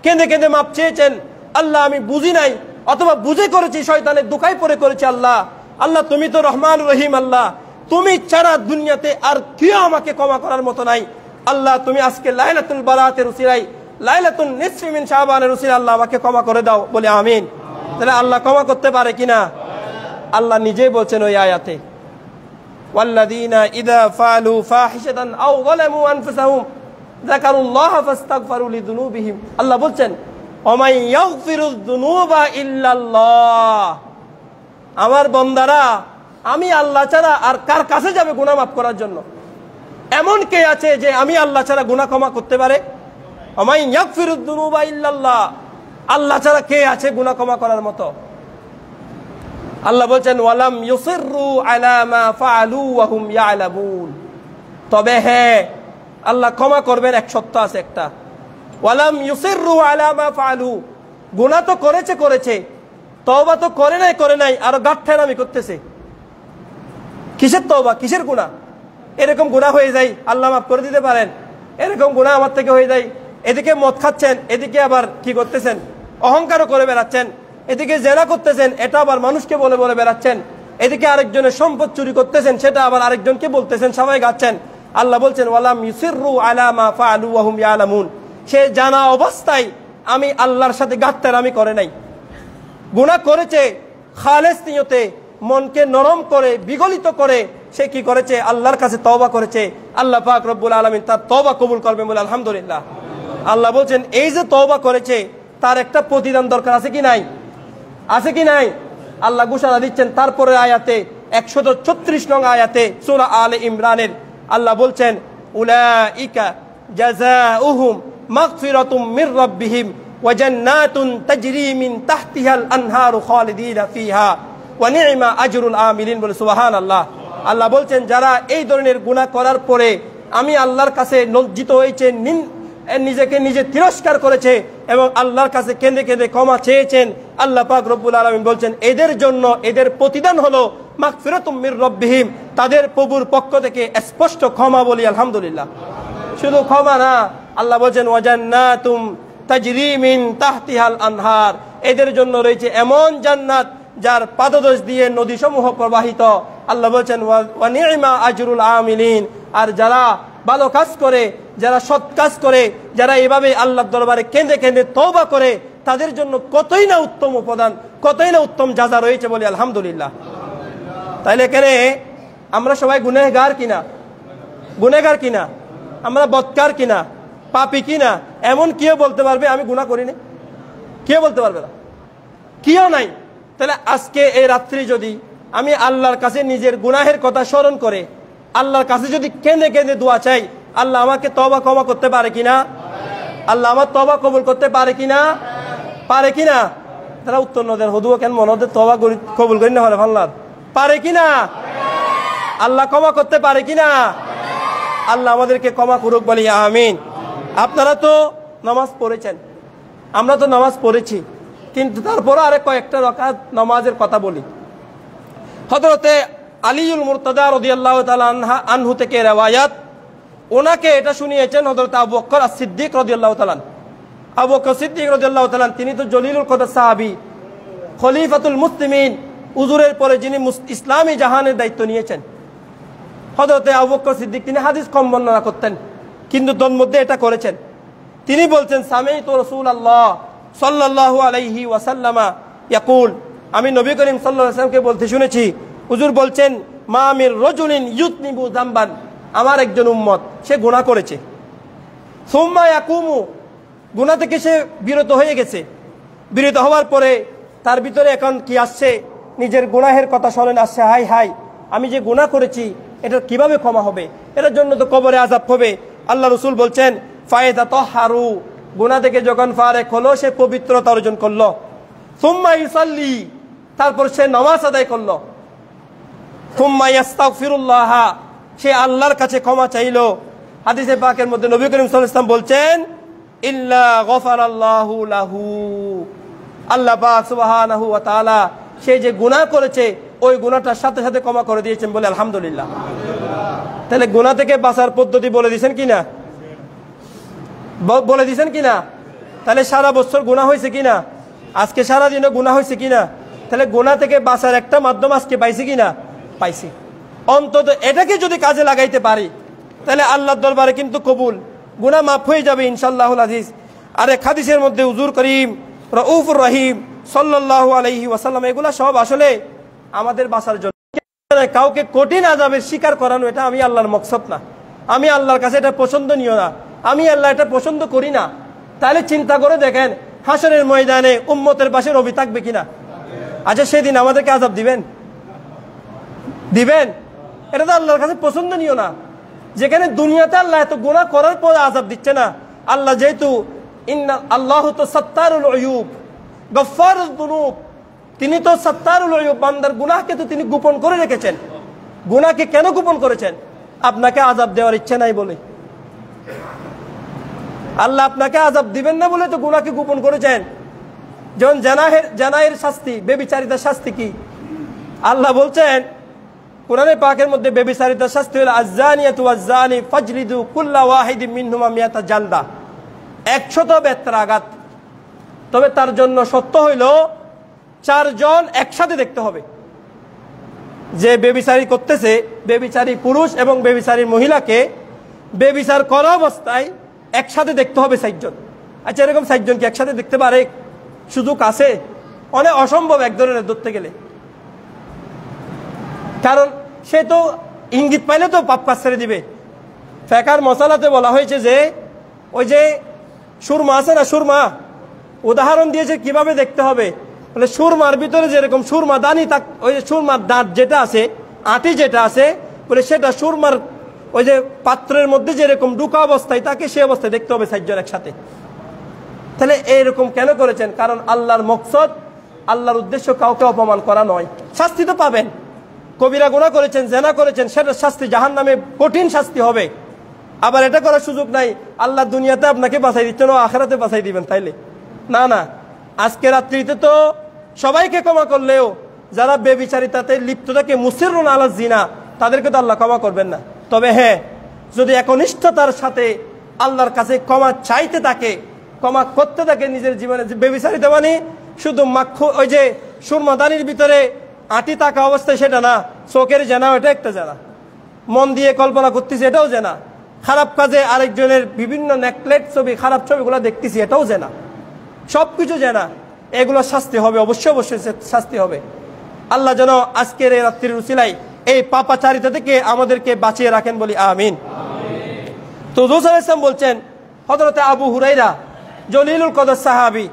কেঁদে কেঁদে মাপ চেয়েছেন। আল্লাহ আমি বুঝি নাই, অথবা বুঝে করেছি, শয়তানের দোকায় পড়ে করেছি, আল্লাহ আল্লাহ তুমি তো রহমান রহিম, আল্লাহ তুমি ছাড়া দুনিয়াতে আর কেউ আমাকে ক্ষমা করার মতো নাই, আল্লাহ তুমি আজকে লাইলাতুল বারাতের উসিলায়, লাইলাতুন নিসফি মিন শাবানের উসিলায় আল্লাহ আমাকে ক্ষমা করে দাও, বলে আমিন। তাহলে আল্লাহ ক্ষমা করতে পারে কিনা? আল্লাহ নিজেই বলছেন ওই আয়াতে, ওয়াল্লাযীনা ইযা ফাআলু ফাহিশাতান আও যালামু আনফুসাহুম যাকারুল্লাহা ফাস্তাগফিরু লিযুনুবিহিম। আল্লাহ বলছেন, ওমাই ইয়াগফিরুয যুনুবা ইল্লাল্লাহ, আমার বান্দারা আমি আল্লাহ ছাড়া আর কার কাছে যাবে গুনাহ মাফ করার জন্য? এমন কে আছে যে আমি আল্লাহ ছাড়া গুনাহ ক্ষমা করতে পারে? ওমাই ইয়াগফিরুয যুনুবা ইল্লাল্লাহ, আল্লাহ ছাড়া কে আছে গুনাহ ক্ষমা করার মতো? আল্লাহ বলছেন, ওয়ালাম ইউসিররু আলা মা ফাআলু ওয়া হুম ইয়ালামুন, তবে হ্যাঁ আল্লাহ ক্ষমা করবেন, এক সত্য আছে একটা, ওয়ালাম ইউসিররু আলা মা ফাআলু, গুনাহ তো করেছে, তওবা তো করে নাই, আরো গাঁটঠেরামি করতেছে। কিসের তওবা, কিসের গুনাহ? এরকম গুনাহ হয়ে যায়, আল্লাহ মাফ করে দিতে পারেন, এরকম গুনাহ আমার থেকে হয়ে যায়। এদিকে মদ খাচ্ছেন, এদিকে আবার কি করতেছেন? অহংকারও করে বেড়াচ্ছেন, এদিকে জেনা করতেছেন, এটা আবার মানুষকে বলে বলে বেড়াচ্ছেন, এদিকে আরেকজনের সম্পদ চুরি করতেছেন, সেটা আবার আরেকজনকে বলতেছেন, সবাই গাচ্ছেন। আল্লাহ বলছেন, ওয়ালাম ইউসিররু আলা মা ফাআলু ওয়া হুম ইয়ালামুন, সে জানা অবস্থায় আমি আল্লাহর সাথে গাত্তারামি করে নাই, গুনাহ করেছে খালেস নিয়তে, মনকে নরম করে বিগলিত করে সে কি করেছে আল্লাহর কাছে তওবা করেছে আল্লাহ পাক রব্বুল আলামিন তার তওবা কবুল করবেন বলে আলহামদুলিল্লাহ আল্লাহ বলছেন এই যে তওবা করেছে তার একটা প্রতিদান দরকার আছে কি নাই আছে কি নাই আল্লাহ ঘোষণা দিচ্ছেন তারপরে আয়াতে 136 নং আয়াতে সূরা আলে ইমরানের আল্লাহ বলছেন উলাইকা জাযাউহুম মাগফিরাতুম মির রাব্বিহিম ওয়া জান্নাতুন তাজরি মিন তাহতিহাল আনহারু খালিদিনা ফিহা ওয়া নি'মা আজরুল আমিলিন বলে সুবহানাল্লাহ আল্লাহ বলছেন যারা এই ধরনের গুনাহ করার পরে আমি আল্লাহর কাছে লজ্জিত হয়েছে নিজেকে নিজে তিরস্কার করেছে এবং আল্লাহর কাছে কেঁদে কেঁদে ক্ষমা চেয়েছেন আল্লাহ পাক রব্বুল আলামিন বলছেন এদের জন্য এদের প্রতিদান হলো মাগফিরাতুম মির রাব্বিহিম তাদের প্রভুর পক্ষ থেকে স্পষ্ট ক্ষমা বলি আলহামদুলিল্লাহ শুধু ক্ষমা না আল্লাহ বলছেন ওয়া জান্নাতুম তাজরি মিন তাহতিহাল আনহার এদের জন্য রয়েছে এমন জান্নাত যার পাদদেশ দিয়ে নদীসমূহ প্রবাহিত আল্লাহ বলছেন ওয়া নি'মা আজরুল আমিলিন আর যারা ভালো কাজ করে যারা সৎ কাজ করে যারা এভাবে আল্লাহর দরবারে কেঁদে কেঁদে তওবা করে তাদের জন্য কতই না উত্তম উপাদান কতই না উত্তম যাজা রয়েছে বলে আলহামদুলিল্লাহ তাইলে এখানে আমরা সবাই গুনাহগার কিনা আমরা বদকার কিনা পাপী কিনা এমন কেউ বলতে পারবে আমি গুনাহ করিনি কেউ বলতে পারবে না কেউ নাই তাহলে আজকে এই রাত্রি যদি আমি আল্লাহর কাছে নিজের গুনাহের কথা স্মরণ করে আল্লাহর কাছে যদি কেঁদে কেঁদে দোয়া চাই আল্লাহ আমাকে তওবা ক্ষমা করতে পারে কিনা আল্লাহ আমার তওবা কবুল করতে পারে কিনা তারা উত্তর নদের হদুয়া কেন মনে তওবা কবুল করি না হলে আল্লাহর পারে কিনা আল্লাহ ক্ষমা করতে পারে কিনা আল্লাহ আমাদেরকে ক্ষমা করুক বলি আমিন আপনারা তো নামাজ পড়েছেন আমরা তো নামাজ পড়েছি কিন্তু তারপরও আরে কয়েকটা রাকাত নামাজের কথা বলি হযরতে আলীউল মুরতাদা রাদিয়াল্লাহু তাআলা আনহু থেকে রওয়ায়াত ওনাকে এটা শুনিয়েছেন হযরত আবু বকর as-সিদ্দিক রাদিয়াল্লাহু তাআলা আবু বকর সিদ্দিক রাদিয়াল্লাহু তাআলা তিনি তো জলিলুল কদর সাহাবী খলিফাতুল মুসলিমিন হুজুরের পরে যিনি ইসলামী জাহানের দায়িত্ব নিয়েছেন হযরতে আবু বকর সিদ্দিক তিনি হাদিস কম বর্ণনা করতেন কিন্তু তোর মধ্যে এটা করেছেন তিনি বলছেন সামি'তু রাসূলুল্লাহ সাল্লাল্লাহু আলাইহি ওয়াসাল্লামা ইয়াকুল আমি নবী করিম সাল্লাল্লাহু আলাইহি ওয়াসাল্লামকে বলতে শুনেছি হুজুর বলছেন মা মির রাজুলিন ইউতনিবু যামবান আমার একজন উম্মত সে গুনাহ করেছে সুম্মা ইয়াকুমু গুনাহ থেকে সে বিরত হয়ে গেছে বিরত হওয়ার পরে তার ভিতরে এখন কি আসছে নিজের গুনাহের কথা স্মরণ আসছে হাই হাই আমি যে গুনাহ করেছি এটা কিভাবে ক্ষমা হবে এটার জন্য তো কবরে আযাব হবে আল্লাহ রাসূল বলছেন ফায়দা তাহহারু গুনাহ থেকে যখন ফারেক হলো সে পবিত্রতা অর্জন করলো সুম্মা ইসাল্লি তারপর সে নামাজ আদায় করলো সুম্মা ইস্তাগফিরুল্লাহ সে আল্লাহর কাছে ক্ষমা চাইলো হাদিসে পাকের মধ্যে নবী করিম সাল্লাল্লাহু আলাইহি ওয়াসাল্লাম বলছেন ইল্লা গফারাল্লাহু লাহু আল্লাহ পাক সুবহানাহু ওয়া তাআলা সে যে গুনাহ করেছে ওই গুনাহটার সাথে সাথে ক্ষমা করে দিয়েছেন বলে আলহামদুলিল্লাহ তাহলে গুনাহ থেকে বাঁচার পদ্ধতি বলে দিয়েছেন কিনা তাহলে সারা বছর গুনাহ হয়েছে কিনা আজকে সারা দিনও গুনাহ হয়েছে কিনা তাহলে গুনাহ থেকে বাঁচার একটা মাধ্যম আজকে পাইছি কিনা পাইছি অন্তত এটাকে যদি কাজে লাগাইতে পারি তাহলে আল্লাহর দরবারে কিন্তু কবুল গুনাহ মাফ হয়ে যাবে ইনশাআল্লাহুল আজিজ আর এক হাদিসের মধ্যে হুজুর করিম রাউফুর রহিম সাল্লাল্লাহু আলাইহি ওয়াসাল্লাম এগুলা সব আসলে আমাদের বাঁচার জন্য কাউকে কঠিন আযাবের শিকার করানো এটা আমি আল্লাহর মকসদ না আমি আল্লাহর কাছে এটা পছন্দনীয় না আমি আল্লাহ এটা পছন্দ করি না তাহলে চিন্তা করে দেখেন হাসরের ময়দানে উম্মতের পাশে নবী থাকবে কিনা আচ্ছা সেদিন আমাদেরকে আযাব দিবেন এটা তো আল্লাহর কাছে পছন্দনীয় না যেখানে দুনিয়াতে আল্লাহ এত গুনাহ করার পর আযাব দিচ্ছে না আল্লাহ যেহেতু আল্লাহু তো সাত্তারুল উয়ুব গফফারুয যুনুব তিনি তো সাত্তারুল উয়ুব বান্দার গুনাহকে তো তিনি গোপন করে রেখেছেন গুনাহকে কেন গোপন করেছেন আপনাকে আযাব দেওয়ার ইচ্ছা নাই বলে আল্লাহ আপনাকে আযাব দিবেন না বলে তো গুনাহকে গোপন করেছেন যেমন জানাহের শাস্তি বেবিচারিতার শাস্তি কি আল্লাহ বলছেন কোরআনে পাকের মধ্যে বেবিচারিতার শাস্তি হলো আয-যানিয়াতু ওয়াজ-যানি ফাজলিদু কুল্লা ওয়াহিদিন মিনহুমা মিয়াতা জালদা 100 বেত্রাঘাত তবে তার জন্য সত্য হইল 4 জন একসাথে দেখতে হবে যে বেবিচারি করতেছে বেবিচারি পুরুষ এবং বেবিচারি মহিলাকে বেবিচার করা অবস্থায় একসাথে দেখতে হবে 4 জন আচ্ছা এরকম 4 জন কি একসাথে দেখতে পারে সুযোগ আছে অনেক অসম্ভব এক ধরনের ধরতে গেলে কারণ সে তো ইঙ্গিত পাইলে তো পাপ কাজ ছেড়ে দিবে। ফেকার মশালাতে বলা হয়েছে যে ওই যে সুরমা আছে না, সুরমা উদাহরণ দিয়েছে কিভাবে দেখতে হবে। বলে সুরমার ভিতরে যেরকম সুরমা দানি ওই যে সুরমার দাঁত যেটা আছে, আটি যেটা আছে, বলে সেটা সুরমার ওই যে পাত্রের মধ্যে যেরকম ঢুকা অবস্থায় তাকে সে অবস্থায় দেখতে হবে 4 জন একসাথে। তাহলে এইরকম কেন করেছেন? কারণ আল্লাহর মকসদ, আল্লাহর উদ্দেশ্য কাউকে অপমান করা নয়। শাস্তি তো পাবেন, কবিরা গুনাহ করেছেন, জেনা করেছেন, সেটার শাস্তি জাহান্নামে কঠিন শাস্তি হবে। আবার এটা করার সুযোগ নাই আল্লাহ দুনিয়াতে আপনাকে বাঁচাই দিচ্ছেন ও আখিরাতে বাঁচাই দিবেন, তাইলে না না। আজকে রাত্রিতে তো সবাইকে ক্ষমা করলেও যারা বেবিচারিতাতে লিপ্ত থাকে, মুসিরুন আলা জিনা, তাদেরকে তো আল্লাহ ক্ষমা করবেন না। তবে হ্যাঁ, যদি একনিষ্ঠতার সাথে আল্লাহর কাছে ক্ষমা চাইতে থাকে, ক্ষমা করতে থাকে নিজের জীবনে, বেবিচারিতা মানে শুধু মাখু ওই যে সুরমাদানির ভিতরে আটি থাকা অবস্থায় সেটা না, চোখের জানা, এটা একটা জানা, মন দিয়ে কল্পনা করতেছি এটাও জানা, খারাপ কাজে আরেকজনের বিভিন্ন নেকলেট ছবি, খারাপ ছবিগুলো দেখতেছি এটাও জানা, সবকিছু জানা। এগুলো শাস্তি হবে, অবশ্যই অবশ্যই শাস্তি হবে। আল্লাহ যেন আজকের এই রাত্রির উসিলায় এই পাপাচারিতা থেকে আমাদেরকে বাঁচিয়ে রাখেন, বলি আমিন। তো রাসূল সাল্লাল্লাহু আলাইহি ওয়াসাল্লাম বলছেন, হযরতে আবু হুরায়রা জলিলুল কদর সাহাবী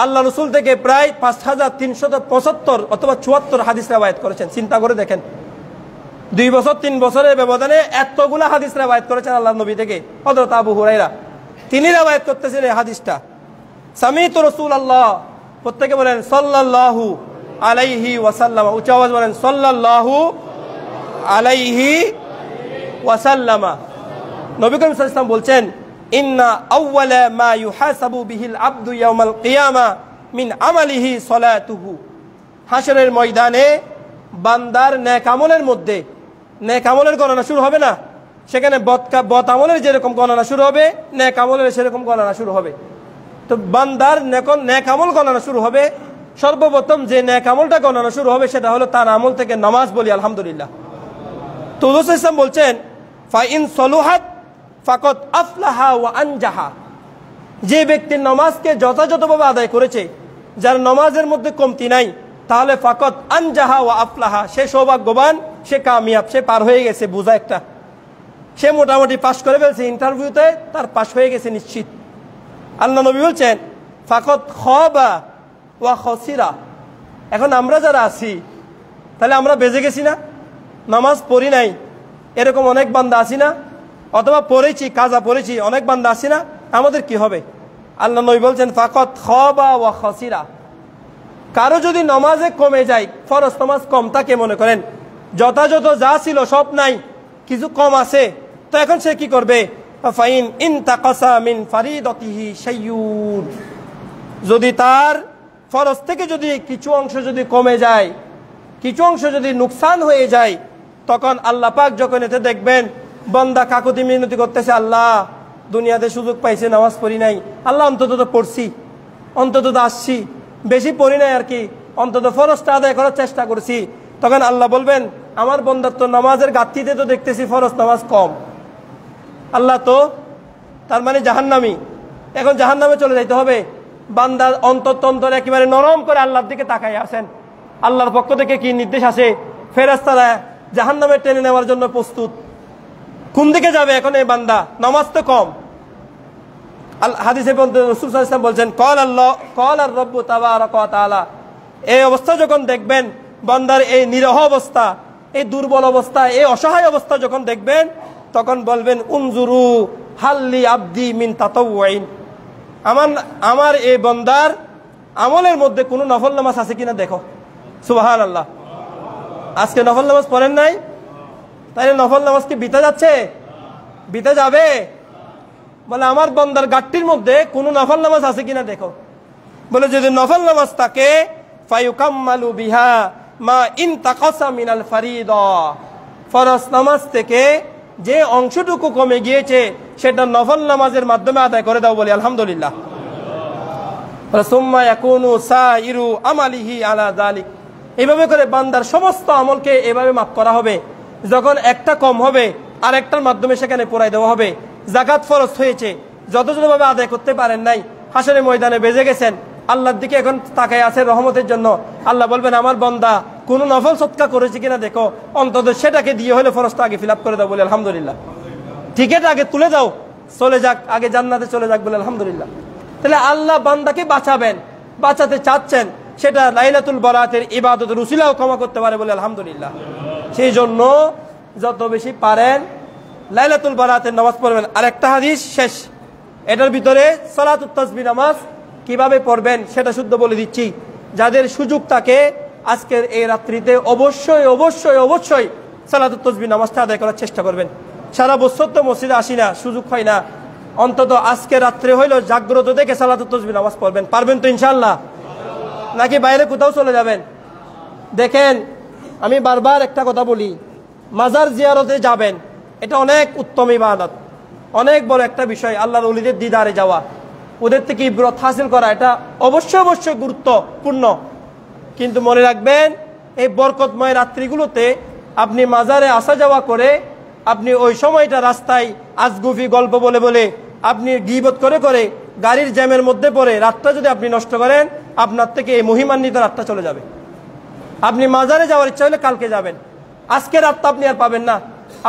আল্লাহ রসুল থেকে প্রায় 5375 অথবা 74 হাদিস রিওয়ায়াত করেছেন। চিন্তা করে দেখেন, 2 বছর 3 বছরের ব্যবধানে এতগুলা হাদিস রিওয়ায়াত করেছেন আল্লাহর নবী থেকে হযরত আবু হুরায়রা। তিনি রিওয়ায়াত করতেছেন এই হাদিসটা, সামিতু রাসূলুল্লাহ, প্রত্যেকে বলেন সাল্লাল্লাহু আলাইহি ওয়াসাল্লাম, উচ্চ আওয়াজ বলেন সাল্লাল্লাহু আলাইহি ওয়াসাল্লাম। নবী করিম সাল্লাল্লাহু আলাইহি ওয়াসাল্লাম বলছেন, ইন্না আউওয়ালা মা ইউহাসাবু বিহিল আবদু ইয়াউমাল কিয়ামা মিন আমালিহি সালাতুহু। হাশরের ময়দানে বান্দার নেক আমলের মধ্যে, নেক আমলের গণনা শুরু হবে না, সেখানে বদ আমলের যেরকম গণনা শুরু হবে, নেক আমলের সেরকম গণনা শুরু হবে। তো বান্দার নেক আমল গণনা শুরু হবে, সর্বপ্রথম যে নেক আমলটা গণনা শুরু হবে সেটা হলো তার আমল থেকে নামাজ, বলি আলহামদুলিল্লাহ। তো রাসূল সাল্লাল্লাহু আলাইহি ওয়াসাল্লাম বলছেন, ফা ইন সলুহাত ফাকাদ আফলাহা ওয়া আনজাহা। যে ব্যক্তি নামাজকে যথাযথভাবে আদায় করেছে, যার নামাজের মধ্যে কমতি নাই, তাহলে ফাকাদ আনজাহা ওয়া আফলাহা, সে সৌভাগ্যবান, সে কামিয়াব, সে পার হয়ে গেছে, বোঝা একটা, সে মোটামুটি পাস করে ফেলছে, ইন্টারভিউতে তার পাস হয়ে গেছে নিশ্চিত। আল্লাহ নবী বলছেন, ফাকাদ খাবা ওয়া খাসিরা। এখন আমরা যারা আছি, তাহলে আমরা বেজে গেছি না? নামাজ পড়ি নাই এরকম অনেক বান্দা আছি না? অথবা পড়েছি, কাজা পড়েছি, অনেক বান্দা আছি না? আমাদের কি হবে? আল্লাহ নবী বলছেন, ফাকাদ খাবা ওয়া খাসিরা। কারো যদি নামাজে কমে যায়, ফরজ নামাজ কম তাকে মনে করেন, যথাযথ যা ছিল সব নাই, কিছু কম আছে, তো এখন সে কি করবে? ফাইন ইনতাকাসা মিন ফারিদাতিহি শাইউন। যদি তার ফরজ থেকে যদি কিছু অংশ যদি কমে যায়, কিছু অংশ যদি নুকসান হয়ে যায়, তখন আল্লাহ পাক যখন এতে দেখবেন বান্দা কাকুতি মিনতি করতেছে, আল্লাহ দুনিয়াতে সুযোগ পাইছে, নামাজ পড়ি নাই, আল্লাহ অন্তত তো পড়ছি, অন্তত তো আসছি, বেশি পড়ি নাই আর কি, অন্তত ফরজটা আদায় করার চেষ্টা করছি, তখন আল্লাহ বলবেন, আমার বান্দার তো নামাজের ঘাটতিতে তো দেখতেছি ফরজ নামাজ কম, আল্লাহ তো তার মানে জাহান্নামী, এখন জাহান্নামে চলে যাইতে হবে। বান্দা অন্তর একেবারে নরম করে আল্লাহর দিকে তাকাই আছেন, আল্লাহর পক্ষ থেকে কি নির্দেশ আছে? ফেরেশতারা জাহান্নামে টেনে নেওয়ার জন্য প্রস্তুত। কোন দিকে যাবে এখন এই বান্দা? নামাজ তো কম। হাদিসে রাসূল সাল্লাল্লাহু আলাইহি ওয়াসাল্লাম বলছেন, ক্বালা আর-রাব্বু তাবারাকা ওয়া তাআলা। এই অবস্থা যখন দেখবেন, বান্দার এই নিরহ অবস্থা, এই দুর্বল অবস্থা, এই অসহায় অবস্থা যখন দেখবেন, তখন বলবেন, উনজুরু হাল্লি আবদি মিন তাতাওয়ুইন। আমার এই বান্দার আমলের মধ্যে কোনো নফল নামাজ আছে কিনা দেখো। সুবহানাল্লাহ। আজকে নফল নামাজ পড়েন নাই, তাইলে নফল নামাজ কি বিতা যাচ্ছে? বিতা যাবে? বলে আমার বান্দার গাট্টির মধ্যে কোনো নফল নামাজ আছে কিনা দেখো। বলে যদি নফল নামাজ থাকে, ফায়ুকাম্মালু বিহা মা ইনতাকাসা মিনাল ফারিদা। ফরজ নামাজ থেকে যে অংশটুকু কমে গিয়েছে সেটা নফল নামাজের মাধ্যমে আদায় করে দাও, বলি আলহামদুলিল্লাহ। সুম্মা ইয়াকুনু সাইরু আমালিহি আলা যালিক। এইভাবে করে বান্দার সমস্ত আমলকে এভাবে মাফ করা হবে। যখন একটা কম হবে, আর একটার মাধ্যমে সেখানে পুরাই দেওয়া হবে। যাকাত ফরজ হয়েছে, যথাযথভাবে আদায় করতে পারেন নাই, হাসরের ময়দানে বেজে গেছেন, আল্লাহর দিকে এখন তাকায় আছে রহমতের জন্য। আল্লাহ বলবেন, আমার বান্দা কোনো নফল সৎকা করেছি কিনা দেখো, অন্তত সেটাকে দিয়ে হলে ফরজটা আগে ফিল আপ করে দাও বলে আলহামদুলিল্লাহ। টিকিট আগে তুলে দাও, চলে যাক, আগে জান্নাতে চলে যাক বলে আলহামদুলিল্লাহ। তাহলে আল্লাহ বান্দাকে বাঁচাবেন, বাঁচাতে চাচ্ছেন, সেটা লাইলাতুল বারাতের ইবাদতের উসিলাও ক্ষমা করতে পারে বলে আলহামদুলিল্লাহ। সেই জন্য যত বেশি পারেন লাইলাতুল বারাতের নামাজ পড়বেন। আর একটা হাদিস শেষ, এটার ভিতরে সালাতুত তাসবিহ নামাজ কিভাবে পড়বেন সেটা শুদ্ধ বলে দিচ্ছি। যাদের সুযোগ থাকে আজকের এই রাত্রিতে অবশ্যই অবশ্যই অবশ্যই সালাতুত তাসবিহ নামাজটা আদায় করার চেষ্টা করবেন। সারা বছর তো মসজিদে আসি না, সুযোগ হয় না, অন্তত আজকে রাত্রে হইলো জাগ্রত দেখে সালাতুত তাসবিহ নামাজ পড়বেন। পারবেন তো ইনশাআল্লাহ? নাকি বাইরে কোথাও চলে যাবেন? দেখেন, আমি বারবার একটা কথা বলি, মাজার জিয়ারতে যাবেন, এটা অনেক উত্তম ইবাদত, অনেক বড় একটা বিষয়। আল্লাহর ওলিদের দিদারে যাওয়া, ওদের থেকে ইবরত হাসিল করা, এটা অবশ্যই অবশ্যই গুরুত্বপূর্ণ। কিন্তু মনে রাখবেন, এই বরকতময় রাত্রিগুলোতে আপনি মাজারে আসা যাওয়া করে আপনি ওই সময়টা রাস্তায় আজগুফি গল্প বলে বলে আপনি গীবত করে করে গাড়ির জ্যামের মধ্যে পড়ে রাতটা যদি আপনি নষ্ট করেন, আপনার থেকে এই মহিমান্বিত রাতটা চলে যাবে। আপনি মাজারে যাওয়ার ইচ্ছা হলে কালকে যাবেন, আজকে রাতটা আপনি আর পাবেন না।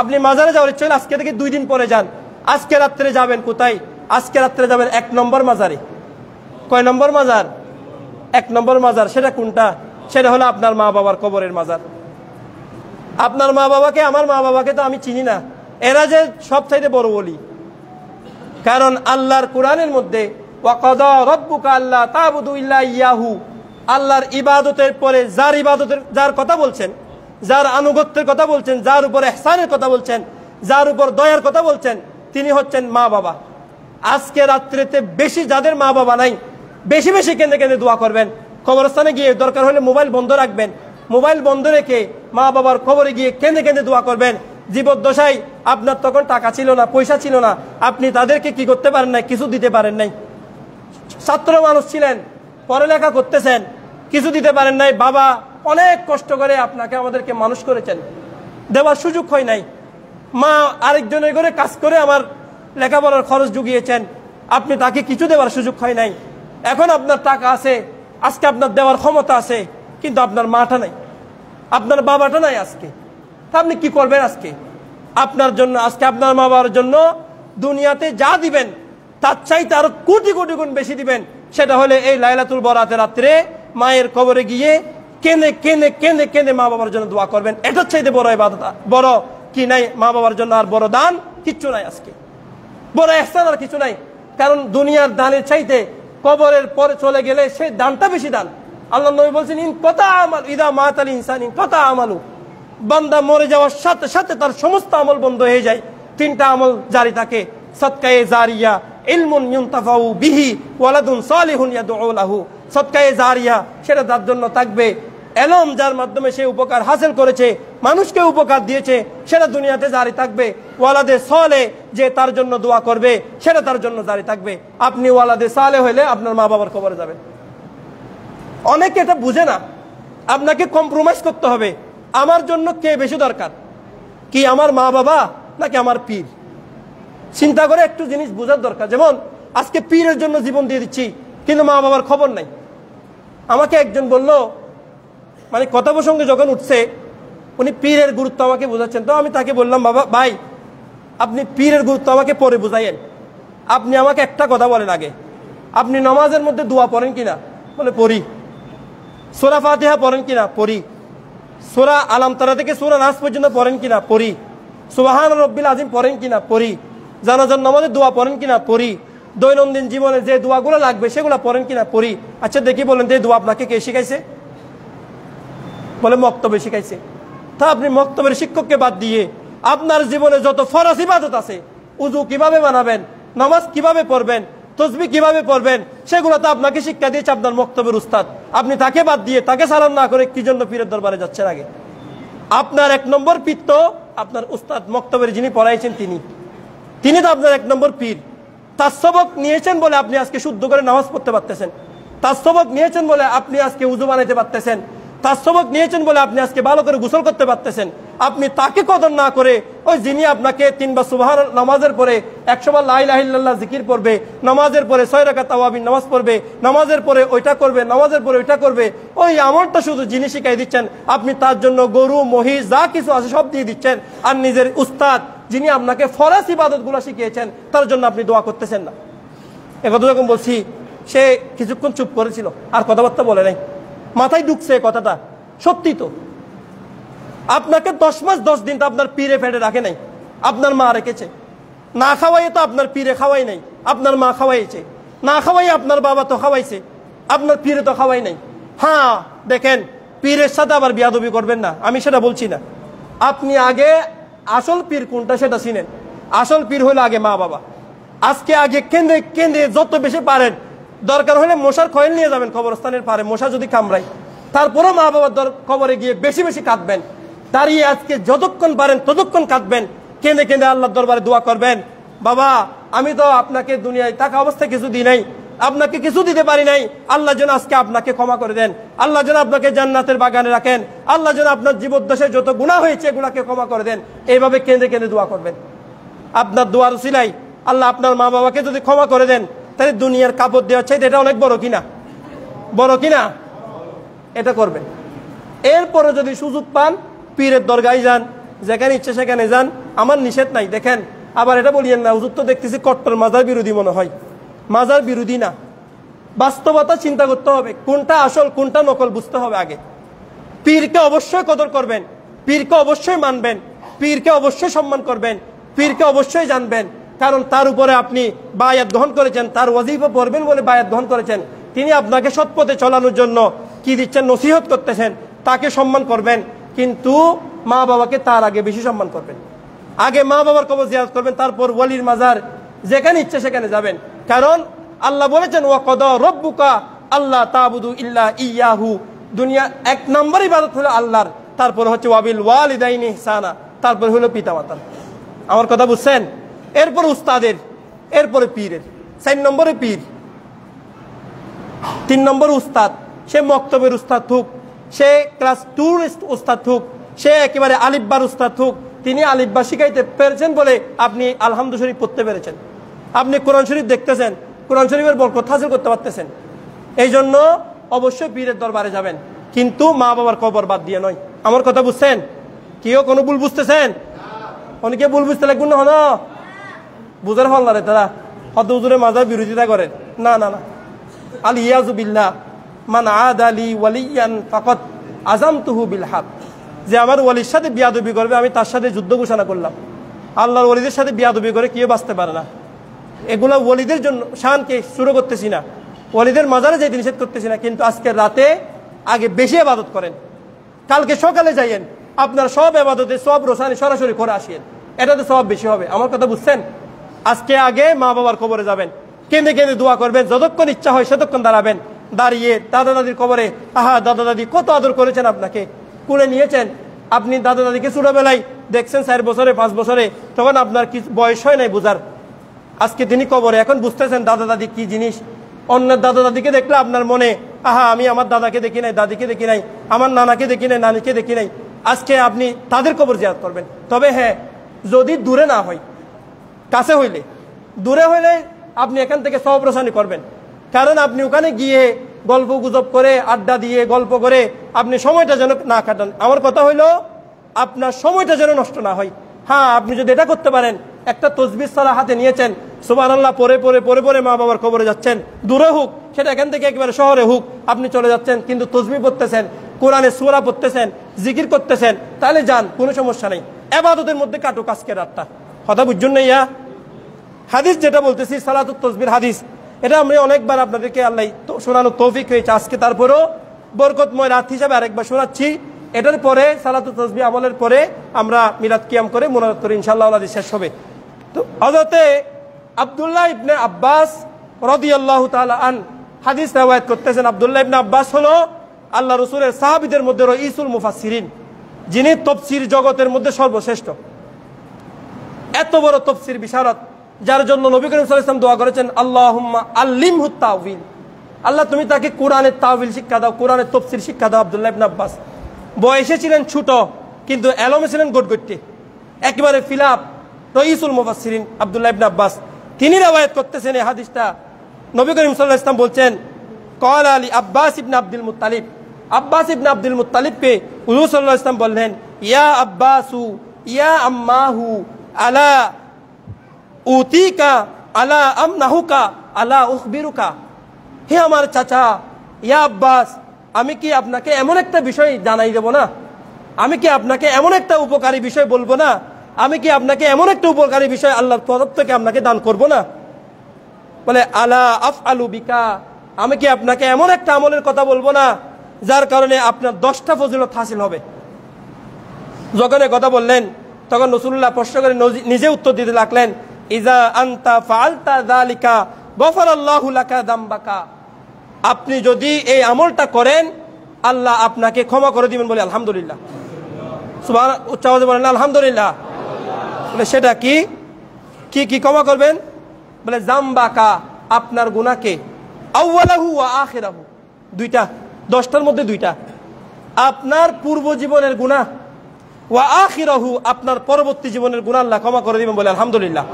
আপনি মাজারে যাওয়ার ইচ্ছা হলে আজকে থেকে 2 দিন পরে যান। আজকে রাত্রে যাবেন কোথায়? আজকে রাত্রে যাবেন 1 নম্বর মাজারে। কয় নম্বর মাজার? 1 নম্বর মাজার। সেটা কোনটা? সেটা হলো আপনার মা বাবার কবরের মাজার। আপনার মা বাবাকে, আমার মা বাবাকে তো আমি চিনি না, এরা যে সব চাইতে বড় বলি। কারণ আল্লাহর কোরআনের মধ্যে ওয়াকাদা রাব্বুকা আল্লা তা'বুদু ইল্লা ইয়াহু, আল্লাহর ইবাদতের পরে যার কথা বলছেন, যার আনুগত্যের কথা বলছেন, যার উপর ইহসানের কথা বলছেন, যার উপর দয়ার কথা বলছেন, তিনি হচ্ছেন মা বাবা। আজকে রাত্রিতে বেশি যাদের মা বাবা নাই, বেশি বেশি কেঁদে কেঁদে দোয়া করবেন। কবরস্থানে গিয়ে দরকার হলে মোবাইল বন্ধ রাখবেন, মোবাইল বন্ধ রেখে মা বাবার কবরে গিয়ে কেঁদে কেঁদে দোয়া করবেন। জীবদ্দশায় আপনার তখন টাকা ছিল না, পয়সা ছিল না, আপনি তাদেরকে কি করতে পারেন নাই? কিছু দিতে পারেন নাই। ছাত্র মানুষ ছিলেন, পড়ালেখা করতেছেন, কিছু দিতে পারেন নাই। বাবা অনেক কষ্ট করে আপনাকে আমাদেরকে মানুষ করেছেন, দেওয়ার সুযোগ হয় নাই। মা আরেকজনের ঘরে কাজ করে আমার লেখাপড়ার খরচ জুগিয়েছেন, আপনি তাকে কিছু দেওয়ার সুযোগ হয় নাই। এখন আপনার টাকা আছে, আজকে আপনার দেওয়ার ক্ষমতা আছে, কিন্তু আপনার মাটা নাই, আপনার বাবাটা নাই আজকে। তা আপনি কি করবেন আজকে? আপনার জন্য আজকে আপনার মা বাবার জন্য দুনিয়াতে যা দিবেন তার চাইতে আরো কোটি কোটি গুণ বেশি দিবেন। সেটা হলে এই লাইলাতুল বরাতের রাত্রে মায়ের কবরে গিয়ে কেঁদে কেঁদে কেঁদে কেঁদে মা বাবার জন্য দোয়া করবেন। এটার চাইতে বড় ইবাদত বড় কি নাই? মা বাবার জন্য আর বড় দান কিচ্ছু নাই আজকে, বড় ইহসান আর কিছু নাই। কারণ দুনিয়ার দানের চাইতে কবরের পরে চলে গেলে সেই দানটা বেশি দান। আল্লাহ নবী বলছেন, ইন কতা আমাল ইদা মাতাল ইনসান ইন কতা আমালু, বান্দা মরে যাওয়ার সাথে সাথে তার সমস্ত আমল বন্ধ হয়ে যায়। 3টা আমল জারি থাকে, সাদকায়ে জারিয়া, ইলমুন ইউনতাফাউ বিহি, ওয়ালাদুন সালিহুন ইয়াদউ লাহু। সাদকায়ে জারিয়া সেটা তার জন্য থাকবে, এলম যার মাধ্যমে সে উপকার হাসিল করেছে, মানুষকে উপকার দিয়েছে, সেটা দুনিয়াতে জারি থাকবে। ওয়ালাদে সালেহ, যে তার জন্য দোয়া করবে, সেটা তার জন্য জারি থাকবে। আপনি ওয়ালাদে সালেহ হলে আপনার মা বাবার কবরে যাবেন। অনেকে এটা বুঝে না, আপনাকে কম্প্রোমাইজ করতে হবে। আমার জন্য কে বেশি দরকার, কি আমার মা বাবা নাকি আমার পীর? চিন্তা করে একটু জিনিস বোঝার দরকার। যেমন আজকে পীরের জন্য জীবন দিয়ে দিচ্ছি, কিন্তু মা বাবার খবর নাই। আমাকে একজন বলল, মানে কথা প্রসঙ্গে যখন উঠছে, উনি পীরের গুরুত্ব আমাকে বোঝাচ্ছেন। তো আমি তাকে বললাম, বাবা ভাই, আপনি পীরের গুরুত্ব আমাকে পরে বুঝাইয়েন, আপনি আমাকে একটা কথা বলেন আগে, আপনি নামাজের মধ্যে দোয়া পড়েন কিনা? বলে পড়ি। সূরা ফাতিহা পড়েন কিনা? পড়ি। সূরা আলাম তারা থেকে সূরা নাস পর্যন্ত পড়েন কিনা? পড়ি। সুবহান রব্বিল আযীম পড়েন কিনা? পড়ি। জানাজার নামাজে দোয়া পড়েন কিনা? পড়ি। দৈনন্দিন জীবনে যে দোয়াগুলো লাগবে সেগুলো পড়েন কিনা? পড়ি। আচ্ছা দেখি বলেন তো, এই দোয়া আপনাকে কে শিখাইছে? বলে মক্তবে শিখাইছে। তা আপনি মক্তবের শিক্ষককে বাদ দিয়ে আপনার জীবনে যত ফরজ ইবাদত আছে, উযু কিভাবে বানাবেন, নামাজ কিভাবে পড়বেন, তাসবিহ কিভাবে পড়বেন, সেগুলো তো আপনাকে শিক্ষা দিয়েছে আপনার মক্তবের উস্তাদ। আপনি তাকে বাদ দিয়ে, তাকে সালাম না করে কি জন্য পীরের দরবারে যাচ্ছেন? আগে আপনার 1 নম্বর পীর তো আপনার উস্তাদ, মক্তবের যিনি পড়াইছেন তিনি তো আপনার 1 নম্বর পীর। তার সবক নিয়েছেন বলে আপনি আজকে শুদ্ধ করে নামাজ পড়তে পারতেছেন, তার সবক নিয়েছেন বলে আপনি আজকে উযু বানাইতে পারতেছেন, তার সবক নিয়েছেন বলে আপনি আজকে ভালো করে গোসল করতে পারতেছেন। আপনি তাকে কদর না করে ওই যিনি আপনাকে 3 বার সুবহান নামাজের পরে 100 বার লা ইলাহা ইল্লাল্লাহ জিকির পড়বে, নামাজের পরে 6 রাকাত তাওয়াবিন নামাজ পড়বে, নামাজের পরে ওইটা করবে, নামাজের পরে ওইটা করবে, ওই আমলটা শুধু যিনি শিখাই দিচ্ছেন, আপনি তার জন্য গরু মহিষ যা কিছু আছে সব দিয়ে দিচ্ছেন, আর নিজের উস্তাদ যিনি আপনাকে ফরজ ইবাদতগুলো শিখিয়েছেন তার জন্য আপনি দোয়া করতেছেন না। একথা যখন বলছি সে কিছুক্ষণ চুপ করেছিল, আর কথাবার্তা বলে নাই, মাথায় ঢুকছে কথাটা। সত্যি তো, আপনাকে 10 মাস 10 দিন তো আপনার পীরে ফেটে রাখে নাই, আপনার মা রেখেছে। না খাওয়াই তো আপনার পীরে খাওয়াই নাই, আপনার মা খাওয়াইছে। না খাওয়াই আপনার বাবা তো খাওয়াইছে, আপনার পীরে তো খাওয়াই নাই। হ্যাঁ দেখেন, পীরের সাথে আবার বিয়াদবি করবেন না, আমি সেটা বলছি না। আপনি আগে আসল পীর কোনটা সেটা চিনেন। আসল পীর হলো আগে মা বাবা। আজকে আগে কেন্দ্রে কেন্দ্রে যত বেশি পারেন, দরকার হলে মশার কয়েল নিয়ে যাবেন কবরস্থানের পারে, মশা যদি কামড়ায়, তারপরেও মা বাবার কবরে গিয়ে বেশি বেশি কাঁদবেন। দাঁড়িয়ে আজকে যতক্ষণ পারেন ততক্ষণ কাঁদবেন, কেঁদে কেঁদে আল্লাহর দরবারে দোয়া করবেন, বাবা আমি তো আপনাকে দুনিয়ায় থাকা অবস্থায় কিছু দিই নাই, আপনাকে কিছু দিতে পারি নাই, আল্লাহ যেন আজকে আপনাকে ক্ষমা করে দেন, আল্লাহ যেন আপনাকে জান্নাতের বাগানে রাখেন, আল্লাহ যেন আপনার জীবদ্দশায় যত গুনাহ হয়েছে এগুলাকে ক্ষমা করে দেন। এইভাবে কেঁদে কেঁদে দোয়া করবেন। আপনার দোয়ার উসিলাই আল্লাহ আপনার মা বাবাকে যদি ক্ষমা করে দেন, তাহলে দুনিয়ার কাপড় দেওয়ার চাইতে এটা অনেক বড় কিনা, বড় কিনা, এটা করবেন। এরপরে যদি সুযোগ পান পীরের দরগায় যান, যেখানে ইচ্ছে সেখানে যান, আমার নিষেধ নাই। দেখেন আবার এটা বলিয়েন না হুজুর তো দেখতেছি কট্টর মাজার বিরোধী মনে হয়। মাজার বিরোধী না, বাস্তবতা চিন্তা করতে হবে, কোনটা আসল কোনটা নকল বুঝতে হবে আগে। পীরকে অবশ্যই কদর করবেন, পীরকে অবশ্যই মানবেন, পীরকে অবশ্যই সম্মান করবেন, পীরকে অবশ্যই জানবেন, কারণ তার উপরে আপনি বায়াত গ্রহণ করেছেন, তার ওয়াজিফা পড়বেন বলে বায়াত গ্রহণ করেছেন। তিনি আপনাকে সৎ পথে চলানোর জন্য কি দিচ্ছেন, নসিহত করতেছেন, তাকে সম্মান করবেন। কিন্তু মা বাবাকে তার আগে বেশি সম্মান করবেন। আগে মা বাবার কবর জিয়ারত করবেন, তারপর ওয়ালির মাজার যেখানে ইচ্ছে সেখানে যাবেন। কারণ আল্লাহ বলেছেন ওয়া কদা রব্বুকা আল্লাহ তা'বুদু ইল্লা ইয়াহু, দুনিয়া 1 নম্বর ইবাদত হলো আল্লাহর, তারপর হচ্ছে ওয়াবিল ওয়ালিদাইনি ইহসানা, তারপর হলো পিতামাতার। আমার কথা বুঝছেন? এরপর উস্তাদের, এরপরে পীরের। 4 নম্বরে পীর, 3 নম্বর উস্তাদ। সে মক্তবের উস্তাদ হোক, সে ক্লাস 2 উস্তাদ হোক, সে একেবারে আলিফবার উস্তাদ হোক, তিনি আলিফবা শিখাইতে পেরেছেন বলে আপনি আলহামদু শরীফ পড়তে পেরেছেন, আপনি কোরআন শরীফ দেখতেছেন, কোরআন শরীফের বরকত হাসিল করতে পারতেছেন। এই জন্য অবশ্যই পীরের দরবারে যাবেন, কিন্তু মা বাবার কবর বাদ দিয়ে নয়। আমার কথা বুঝছেন? কেউ কোনো ভুল বুঝতেছেন? অনেকে ভুল বুঝতে লাগবেন না, হন বুঝার ফল না রে তারা হয়তো হুজুরের মাজার বিরোধিতা করেন। না না না, আল ইয়াজু বিল্লাহ মান আদালি ওয়ালিয়ান ফাকাত আযামতুহু বিল হক, যে আমার ওয়ালির সাথে বিয়াদবি করবে আমি তার সাথে যুদ্ধ ঘোষণা করলাম। আল্লাহর ওয়ালিদের সাথে বিয়াদবি করে কেউ বাঁচতে পারে না। এগুলো ওয়ালিদের জন্য শানকে শুরু করতেছি না, ওয়ালিদের মাজারে যাইতে নিষেধ করতেছি না, কিন্তু আজকে রাতে আগে বেশি ইবাদত করেন, কালকে সকালে যাইয়েন, আপনার সব ইবাদতে সব রোশানি সরাসরি করে আসিয়েন, এটাতে সব বেশি হবে। আমার কথা বুঝছেন? আজকে আগে মা বাবার কবরে যাবেন, কেঁদে কেঁদে দোয়া করবেন, যতক্ষণ ইচ্ছা হয় সেতক্ষণ দাঁড়াবেন, দাঁড়িয়ে দাদা দাদির কবরে, আহা দাদা দাদি কত আদর করেছেন, আপনাকে কুলে নিয়েছেন। আপনি দাদা দাদিকে ছোটবেলায় দেখছেন 4 বছরে 5 বছরে, তখন আপনার কি বয়স হয় নাই বুঝার। আজকে তিনি কবরে, এখন বুঝতেছেন দাদা দাদি কি জিনিস। অন্যের দাদা দাদিকে দেখলে আপনার মনে, আহা আমি আমার দাদাকে দেখি নাই, দাদিকে দেখি নাই, আমার নানাকে দেখি নাই, নানিকে দেখি নাই। আজকে আপনি তাদের কবর জিয়ারত করবেন। তবে হ্যাঁ, যদি দূরে না হয়, কাছে হইলে, দূরে হইলে আপনি এখান থেকে সহপ্রসারী করবেন, কারণ আপনি ওখানে গিয়ে গল্প গুজব করে, আড্ডা দিয়ে গল্প করে আপনি সময়টা যেন না কাটান। আমার কথা হইলো আপনার সময়টা যেন নষ্ট না হয়। হ্যাঁ, আপনি যদি এটা করতে পারেন, একটা তসবিহ সারা হাতে নিয়েছেন, সুবহানাল্লাহ পরে পরে পরে পরে মা বাবার কবরে যাচ্ছেন, দূরে হোক, সেটা এখান থেকে একেবারে শহরে হোক, আপনি চলে যাচ্ছেন, কিন্তু তসবিহ পড়তেছেন, কোরআনে সূরা পড়তেছেন, জিকির করতেছেন, তাহলে যান, কোনো সমস্যা নেই। ইবাদতের মধ্যে কাটুক আজকের রাতটা। কথা বুঝছেন না? ইয়া হাদিস যেটা বলতেছি সালাতুত তাসবিহ হাদিস, এটা আমরা অনেকবার আপনাদেরকে আল্লাহ শোনানোর তৌফিক হয়েছে। আজকে তারপরেও বরকতময় রাত হিসাবে আরেকবার শোনাচ্ছি। এটার পরে সালাতুত তাসবিহ আমলের পরে আমরা মিলাদ কিয়াম করে মুনাজাত করি, ইনশাআল্লাহ শেষ হবে। তো হযরতে আব্দুল্লাহ ইবনে আব্বাস রাদিয়াল্লাহু তাআলা আন হাদিস riwayat করতেছেন। আব্দুল্লাহ ইবনে আব্বাস হলো আল্লাহ রাসূলের সাহাবীদের মধ্যে রাইসুল মুফাসসিরিন, যিনি তাফসীর জগতের মধ্যে সর্বশ্রেষ্ঠ। এত বড় তাফসীর বিশারদ, যার জন্য নবী করিম সাল্লাল্লাহু আলাইহি ওয়াসাল্লাম দোয়া করেছেন আল্লাহুম্মা আল্লিমহু তাওয়িল, আল্লাহ তুমি তাকে কোরআনের তাওয়িল শিক্ষা দাও, কোরআনের তাফসীর শিক্ষা দাও। আব্দুল্লাহ ইবনে আব্বাস বয়সে ছিলেন ছোট, কিন্তু এলমে ছিলেন গটগট্টে, একেবারে ফিলাপ। রইসুল মুফাসসিরিন আব্দুল্লাহ ইবনে আব্বাস তিনি রওয়ায়াত করতেছেন এই হাদিসটা। নবী করিম সাল্লাল্লাহু আলাইহি ওয়াসাল্লাম বলছেন, ক্বালা আলী আব্বাস ইবনে আব্দুল মুত্তালিব, আব্বাস ইবনে আব্দুল মুত্তালিবকে হুজুর সাল্লাল্লাহু আলাইহি ওয়াসাল্লাম বললেন, ইয়া আব্বাসু ইয়া আম্মাহু আলা উতিকা আলা আমনাহুকা আলা উখবিরুকা। হে আমার চাচা, ইয়া আব্বাস, আমি কি আপনাকে এমন একটা বিষয় জানাই দেব না? আমি কি আপনাকে এমন একটা উপকারী বিষয় বলবো না? আমি কি আপনাকে এমন একটা উপকারী বিষয় আল্লাহর তরফ থেকে আপনাকে দান করব না? বলে আলা আফআলু বিকা, আমি কি আপনাকে এমন একটা আমলের কথা বলবো না যার কারণে আপনার 10টা ফজিলত হাসিল হবে? যখন কথা বললেন তখন রাসূলুল্লাহ প্রশ্ন করে নিজে উত্তর দিতে লাগলেন, ইজা আনতা ফাআলতা যালিকা গফারাল্লাহু লাকা যামবাকা। আপনি যদি এই আমলটা করেন আল্লাহ আপনাকে ক্ষমা করে দিবেন। বলে আলহামদুলিল্লাহ, সুবহানাল্লাহ, উচ্চ আওয়াজে বলেন আলহামদুলিল্লাহ। বলে সেটা কি কি কি ক্ষমা করবেন? বলে যামবাকা, আপনার গুনাহকে, আউয়ালাহু ওয়া আখিরাহু, দুইটা, 10টার মধ্যে দুইটা, আপনার পূর্ব জীবনের গুনাহ, ওয়া আখিরাহু, আপনার পরবর্তী জীবনের গুনাহ আল্লাহ ক্ষমা করে দিবেন। বলে আলহামদুলিল্লাহ।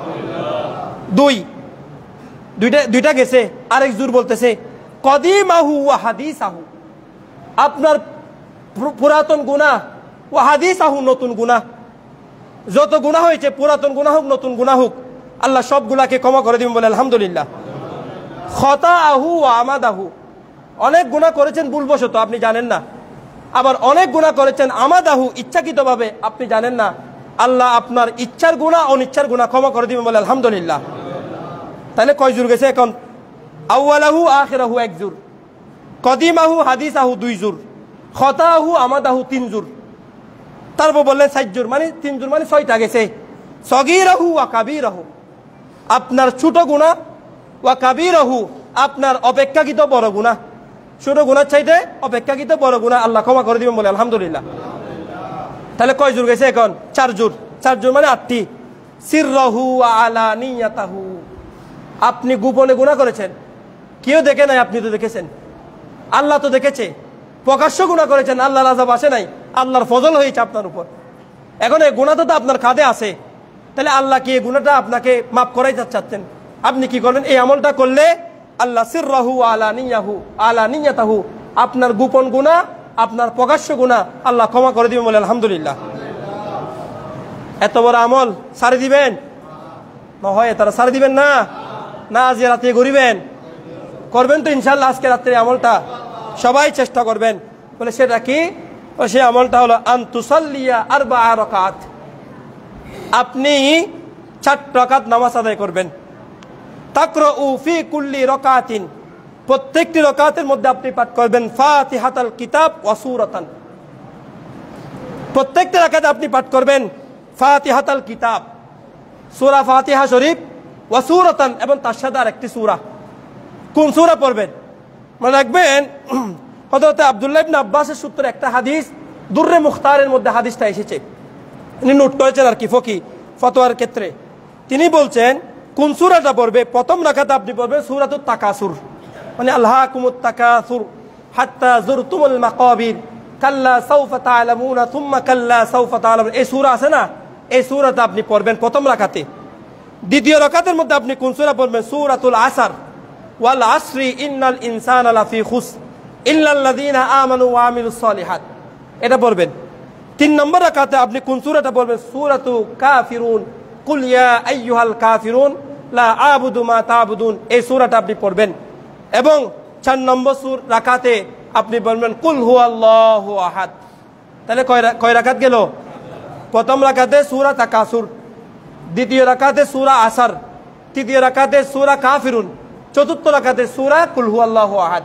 দুইটা গেছে। আরেক জোর বলতেছে কদিমাহু ওয়া হাদিসাহু, আপনার পুরাতন গুনাহ, ওয়া হাদিসাহু, নতুন গুনাহ, যত গুনাহ হয়েছে পুরাতন গুনাহ হোক নতুন গুনাহ হোক আল্লাহ সবগুলাকে ক্ষমা করে দিবেন। বলে আলহামদুলিল্লাহ। খতাআহু ওয়া আমাদাহু, অনেক গুনাহ করেছেন ভুলবশত, আপনি জানেন না। আবার অনেক গুনাহ করেছেন আমাদাহু, ইচ্ছাকৃতভাবে, আপনি জানেন না। আল্লাহ আপনার ইচ্ছার গুনাহ অনিচ্ছার গুনাহ ক্ষমা করে দিবেন। বলে আলহামদুলিল্লাহ। তাহলে কয় জোর গেছে এখন? আউয়ালাহু আখিরাহু 1 জোর, কদিমাহু হাদিসাহু 2 জোর, খতাআহু আমাদাহু 3 জোর, তারপর বললেন 4 জোর, মানে 3 জোর মানে 6টা গেছে। সগীরাহু ওয়া কাবীরাহু, আপনার ছোট গুনাহ, ওয়া কাবীরাহু, আপনার অপেক্ষাকৃত বড় গুনাহ, ছোট গুনাহ চাইতে অপেক্ষাকৃত বড় গুনাহ আল্লাহ ক্ষমা করে দিবেন। বলে আলহামদুলিল্লাহ। তাহলে কয় জোর গেছে এখন? 4 জোর। 4 জোর মানে 8টি। সিররাহু ওয়া আলানিয়াতাহু, আপনি গোপনে গুনাহ করেছেন, কেউ দেখে নাই, আপনি তো দেখেছেন, আল্লাহ তো দেখেছে। প্রকাশ্য গুনাহ করেছেন, আল্লাহর আযাব আসে নাই, আল্লাহর ফজল হয়েছে আপনার উপর। এখন এই গুনাহটা তো আপনার কাঁধে আছে, তাহলে আল্লাহ কি এই গুনাহটা আপনাকে মাফ করাইতে চাচ্ছেন? আপনি কি করবেন? এই আমলটা করলে আল্লাহ সিররাহু ওয়া আলানিয়াতাহু, আপনার গোপন গুনাহ, আপনার প্রকাশ্য গুনাহ আল্লাহ ক্ষমা করে দিবেন। বলে আলহামদুলিল্লাহ। এত বড় আমল সারি দিবেন না হয়? তারা সারি দিবেন না? না আজ রাতে ঘুরিবেন? করবেন তো ইনশাআল্লাহ। আজকে রাত্রে আমলটা সবাই চেষ্টা করবেন। বলে সেটা কি? সে আমলটা হলো আন তুসাল্লিয়া 4 রাকাত, আপনি 4 রাকাত নামাজ আদায় করবেন। তাকরাউ ফি কুল্লি রাকাতিন, প্রত্যেকটি রাকাতের মধ্যে আপনি পাঠ করবেন ফাতিহাতাল কিতাব ওয়া সূরাতান, প্রত্যেকটি রাকাতে আপনি পাঠ করবেন ফাতিহাতাল কিতাব, সূরা ফাতিহা শরীফ, ওয়া সূরাতান, এবং তার সাথে আরেকটি সূরা। কোন সূরা পড়বেন? মনে রাখবেন হযরত আব্দুল্লাহ ইবনে আব্বাসের সূত্রে একটা হাদিস দুররে মুখতারের মধ্যে হাদিসটা এসেছে, তিনি নোট করেছেন আর কি ফতোয়ার ক্ষেত্রে। তিনি বলছেন কোন সূরাটা পড়বে? প্রথম রাকাতে আপনি পড়বেন সূরাতুত তাকাসুর, মানে আলহাকুমুত তাকাসুর হাত্তা যুরতুমুল মাকাবির কাল্লা সাউফা তা'লামুনা থুম্মা কাল্লা সাউফা তা'লামুন। এই সূরা আছে না, এই সূরাটা আপনি পড়বেন প্রথম রাকাতে। দ্বিতীয় রাকাতের মধ্যে আপনি কোন সূরা পড়বেন? সূরাতুল আসর, ওয়াল আসরি ইন্নাল ইনসানা লাফি খুসর ইল্লাল্লাযীনা আমানু ওয়া আমিলুস সলিহাত, এটা পড়বেন। 3 নম্বর রাকাতে আপনি কোন সূরাটা পড়বেন? সূরাতু কাফিরুন, কুল ইয়া আইয়ুহাল কাফিরুন লা আ'বুদু মা তা'বুদুন, এই সূরাটা আপনি পড়বেন। এবং 4 নম্বর রাকাতে আপনি বলবেন কুল হুয়াল্লাহু আহাদ। তাহলে কয় রাকাত গেল? প্রথম রাকাতে সূরা তাকাসুর, দ্বিতীয় রাকাতে সূরা আসর, তৃতীয় রাকাতে সূরা কাফিরুন, চতুর্থ রাকাতে সূরা কুল হুয়াল্লাহু আহাদ,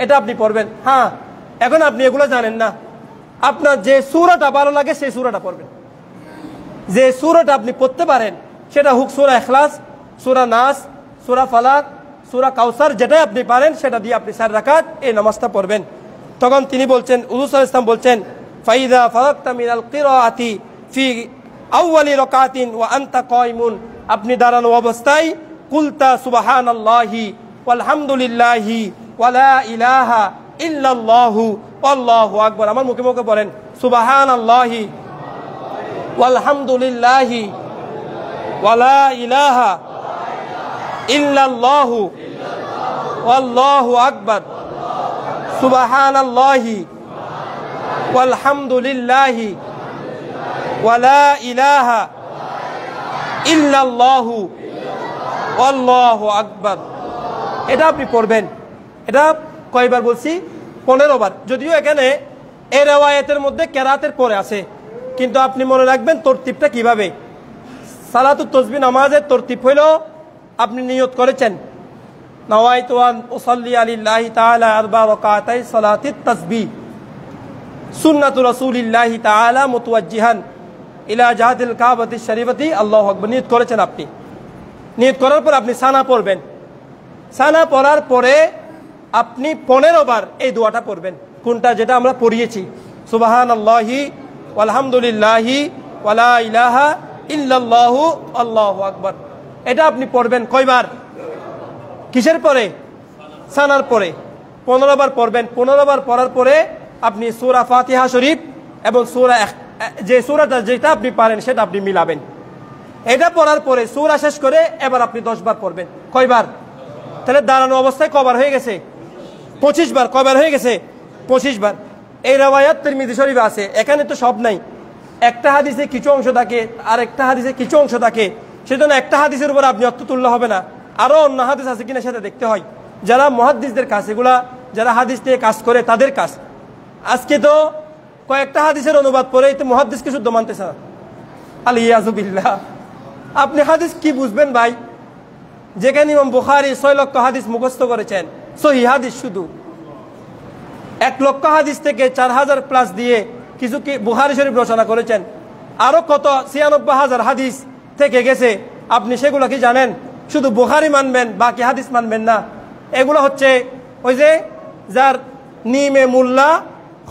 এটা আপনি পড়বেন। হ্যাঁ, এখন আপনি এগুলো জানেন না, আপনার যে সূরাটা ভালো লাগে সেই সূরাটা পড়বেন। যে সূরাটা আপনি পড়তে পারেন সেটা হোক সূরা ইখলাস, সূরা নাস, সূরা ফালাক, সূরা কাউসার, যেটাই আপনি পারেন সেটা দিয়ে আপনি 4 রাকাত এই নামাজটা পড়বেন। তখন তিনি বলছেন, হুজুর সাল্লাল্লাহু আলাইহি ওয়াসাল্লাম বলছেন, ফাইদা ফারাগতা মিনাল কিরাআতি ফি আউয়ালি রাকাতিন ওয়া আনতা কায়িমুন, আপনি দাঁড়ানো অবস্থায় কুলতা সুবহানাল্লাহি ওয়ালহামদুলিল্লাহি ওয়া লা ইলাহা ইল্লাল্লাহু আল্লাহু আকবার, আমার মুখে মুখে বলেন সুবহানাল্লাহি ওয়ালহামদুলিল্লাহি ওয়ালা ইলাহা ইল্লাল্লাহু ওয়াল্লাহু আকবার সুবহানাল্লাহি ওয়ালহামদুলিল্লাহি ওয়ালা ইলাহা ইল্লাল্লাহু আল্লাহু আকবার। এটা আপনি পড়বেন। এটা কয়বার বলছি? 15 বার। যদিও এখানে এই রিওয়ায়াতের মধ্যে কেরাতের পরে আছে, কিন্তু আপনি মনে রাখবেন তরতিবটা কিভাবে। সালাতুত তাসবিহ নামাজের তরতিব হইল, আপনি নিয়ত করেছেন নাওয়াইতু আন উসাল্লি আলিল্লাহি তাআলা আরবা রাকাতাই সালাতিত তাসবিহ সুন্নাতু রাসূলিল্লাহি তাআলা মুতাওয়াজ্জিহান ইলা জাহাতিল কাবাতিশ শরীফাতি আল্লাহু আকবার। নিয়ত করেছেন আপনি। নিয়ত করার পর আপনি সানা পড়বেন। সানা পড়ার পরে আপনি 15 বার এই দোয়াটা পড়বেন। কোনটা? যেটা আমরা পড়িয়েছি, সুবহানাল্লাহি ওয়ালহামদুলিল্লাহি ওয়ালা ইলাহা ইল্লাল্লাহু আল্লাহু আকবার। এটা আপনি পড়বেন কয়বার? কিসের পরে? সানার পরে 15 বার পড়বেন। 15 বার পড়ার পরে আপনি সূরা ফাতিহা শরীফ এবং সূরা যে সূরাটা যেটা আপনি পারেন সেটা আপনি মিলাবেন। এটা পড়ার পরে সূরা শেষ করে এবার আপনি 10 বার পড়বেন। কয়বার? তাহলে দাঁড়ানো অবস্থায় কবার হয়ে গেছে? 25 বার। কয়বার হয়ে গেছে? 25 বার। এই রিওয়ায়াত তিরমিজি শরীফে আছে। এখানে তো সব নাই, একটা হাদিসে কিছু অংশ থাকে আর একটা হাদিসে কিছু অংশ থাকে, সেজন্য একটা হাদিসের উপর আপনি অর্থ তুললে হবে না, আরো অন্য হাদিস আছে কিনা সেটা দেখতে হয়। যারা মুহাদ্দিসদের কাজ, এগুলা যারা হাদিস নিয়ে কাজ করে তাদের কাজ। আজকে তো কয়েকটা হাদিসের অনুবাদ পরে তো মুহাদ্দিসকে শুদ্ধ মানতেছে না, আলিয়াযু বিল্লাহ। আপনি হাদিস কি বুঝবেন ভাই? যেখানে ইমাম বুখারী 6 লক্ষ হাদিস মুখস্থ করেছেন, সহিহ হাদিস শুধু 1 লক্ষ হাদিস থেকে 4000 প্লাস দিয়ে কিছু কি বুখারী শরীফ রচনা করেছেন, আরো কত 96,000 হাদিস থেকে গেছে। আপনি সেগুলো কি জানেন? শুধু বুখারী মানবেন, বাকি হাদিস মানবেন না। এগুলো হচ্ছে ওই যে যার নিমে মুল্লা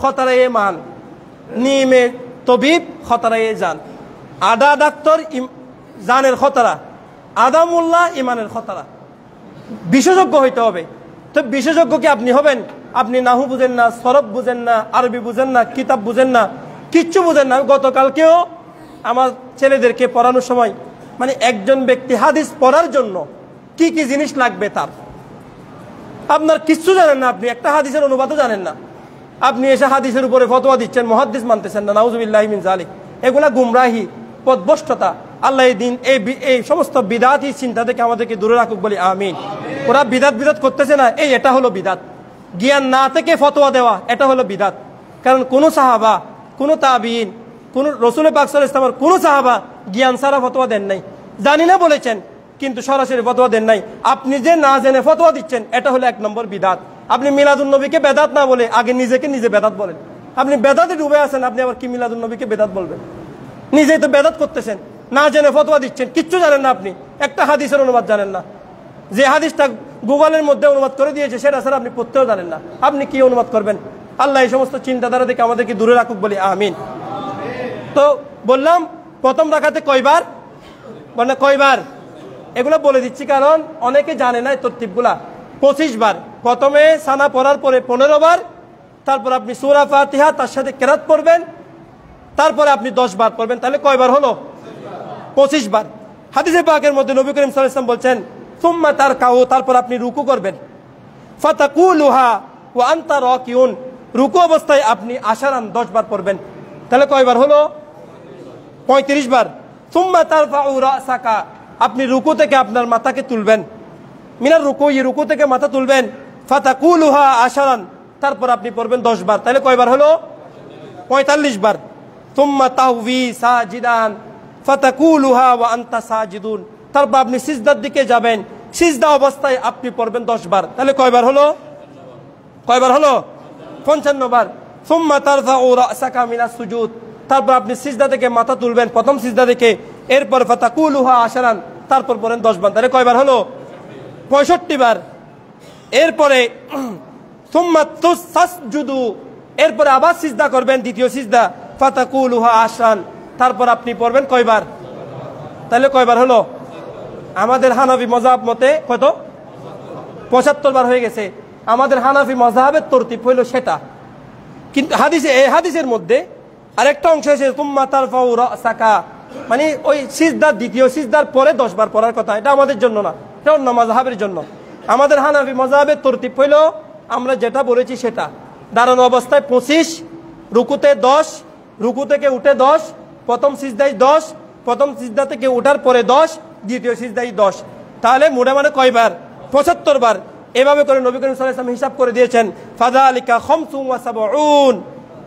খতরায়ে মান, নিমে তবিব খতরায়ে জান। আদা ডাক্তার জানের খতরা, আদা মোল্লা ইমানের খতরা। বিশেষজ্ঞ হইতে হবে। তো বিশেষজ্ঞ কি আপনি হবেন? আপনি নাহু বুঝেন না, সরফ বুঝেন না, আরবি বুঝেন না, কিতাব বুঝেন না, কিচ্ছু বুঝেন না। গতকালকেও আমার ছেলেদেরকে পড়ানোর সময় মানে একজন ব্যক্তি হাদিস পড়ার জন্য কি কি জিনিস লাগবে তার আপনার কিচ্ছু জানেন না, আপনি একটা হাদিসের অনুবাদও জানেন না, আপনি এসে হাদিসের উপরে ফতোয়া দিচ্ছেন, মুহাদ্দিস মানতেছেন না। নাউজুবিল্লাহি মিন যালিক। এগুলা গুমরাহি, পথভ্রষ্টতা। আল্লাহ এই দিন এই সমস্ত বিদাতি চিন্তা থেকে আমাদেরকে দূরে রাখুক বলি আমিন। ওরা বিদাত করতেছে না, এটা হলো বিদাত। জ্ঞান না থেকে ফতোয়া দেওয়া, এটা হলো বিদাত। কারণ কোন সাহাবা, কোন তাবিঈন, কোন রাসূল পাক সাল্লাল্লাহু আলাইহি ওয়াসাল্লাম, কোন সাহাবা জ্ঞান ছাড়া ফতোয়া দেন নাই। জানি না বলেছেন, কিন্তু সরাসরি ফতোয়া দেন নাই। আপনি যে না জেনে ফতোয়া দিচ্ছেন, এটা হলো 1 নম্বর বিদাত। আপনি মিলাদুন নবীকে বেদাত না বলে আগে নিজেকে নিজে বেদাত বলেন। আপনি বেদাতে ডুবে আছেন, আপনি আবার কি মিলাদুন নবীকে বেদাত বলবেন? নিজেই তো বেদাত করতেছেন, না জেনে ফতোয়া দিচ্ছেন। কিচ্ছু জানেন না, আপনি একটা হাদিসের অনুবাদ জানেন না। যে হাদিসটা গুগলের মধ্যে অনুবাদ করে দিয়েছে সেটা স্যার আপনি পড়তেও জানেন না, আপনি কি অনুবাদ করবেন? আল্লাহ এই সমস্ত চিন্তাধারা থেকে আমাদেরকে দূরে রাখুক বলি আমিন। তো বললাম প্রথম রাকাতে কয়বার, মানে কয়বার এগুলো বলে দিচ্ছি, কারণ অনেকে জানে না এই তরতিবগুলা। 25 বার। প্রথমে সানা পড়ার পরে 15 বার, তারপর আপনি সূরা ফাতিহা তার সাথে কেরাত পড়বেন, তারপরে আপনি 10 বার পড়বেন। তাহলে কয়বার হলো? 25 বার। হাদিসে পাকের মধ্যে নবী করিম সাল্লাল্লাহু আলাইহি ওয়াসাল্লাম বলছেন সুম্মা তারকাউ, তারপর আপনি রুকু করবেন। ফাতাকুলুহা ওয়া আনতা রাকিউন, রুকু অবস্থায় আপনি আশারান 10 বার পড়বেন। তাহলে কয়বার হলো? 35 বার। সুম্মা তারফাউ রাসাকা, আপনি রুকু থেকে আপনার মাথাকে তুলবেন। মিনার রুকু, রুকু থেকে মাথা তুলবেন। ফাতাকুলুহা আশারান, তারপর আপনি পড়বেন 10 বার। তাহলে কয়বার হলো? 45 বার। সুম্মা তাহবি সাজিদান ফাতাকুলুহা ওয়া আনতা সাজিদুন, তারপর আপনি সিজদার দিকে যাবেন, সিজদা অবস্থায় আপনি পড়বেন 10 বার। তাহলে কয়বার হলো? কয়বার হলো? 55 বার। সুম্মা তারফাউ রাসাকা মিনাস সুজুদ, তারপর আপনি সিজদা থেকে মাথা তুলবেন, প্রথম সিজদা থেকে। এরপর ফাতাকুলুহা আশারান, তারপর পড়েন 10 বার। তাহলে কয়বার হলো? 65 বার। এরপরে সুম্মা তুসাসজুদু, এরপরে আবার সিজদা করবেন, দ্বিতীয় সিজদা। ফাতাকুলুহা আশরান, তারপর আপনি পড়বেন কয়বার? তাহলে কয়বার হলো? আমাদের হানাফি মাযহাব মতে কত? 75 বার হয়ে গেছে। আমাদের হানাফি মাযহাবের তরতিব হইল সেটা, কিন্তু হাদিসে এই হাদিসের মধ্যে আরেকটা অংশ আছে তুম্মা তারফাউ রাসাকা, মানে ওই সিজদার দ্বিতীয় সিজদার পরে 10 বার পড়ার কথা। এটা আমাদের জন্য না, এটা অন্য মাযহাবের জন্য। আমাদের হানাফি মাযহাবের তরতিব হইল আমরা যেটা বলেছি সেটা। দাঁড়ানো অবস্থায় 25, রুকুতে 10, রুকু থেকে উঠে 10, প্রথম সিজদায় 10, প্রথম সিজদা থেকে উঠার পরে 10, দ্বিতীয় সিজদায় 10। তাহলে মোটামুটি কয়বার? 75 বার। এভাবে করে নবী করিম সাল্লাল্লাহু আলাইহি ওয়াসাল্লাম হিসাব করে দিয়েছেন ফাযালিকা খামসুন ওয়া সাবউন।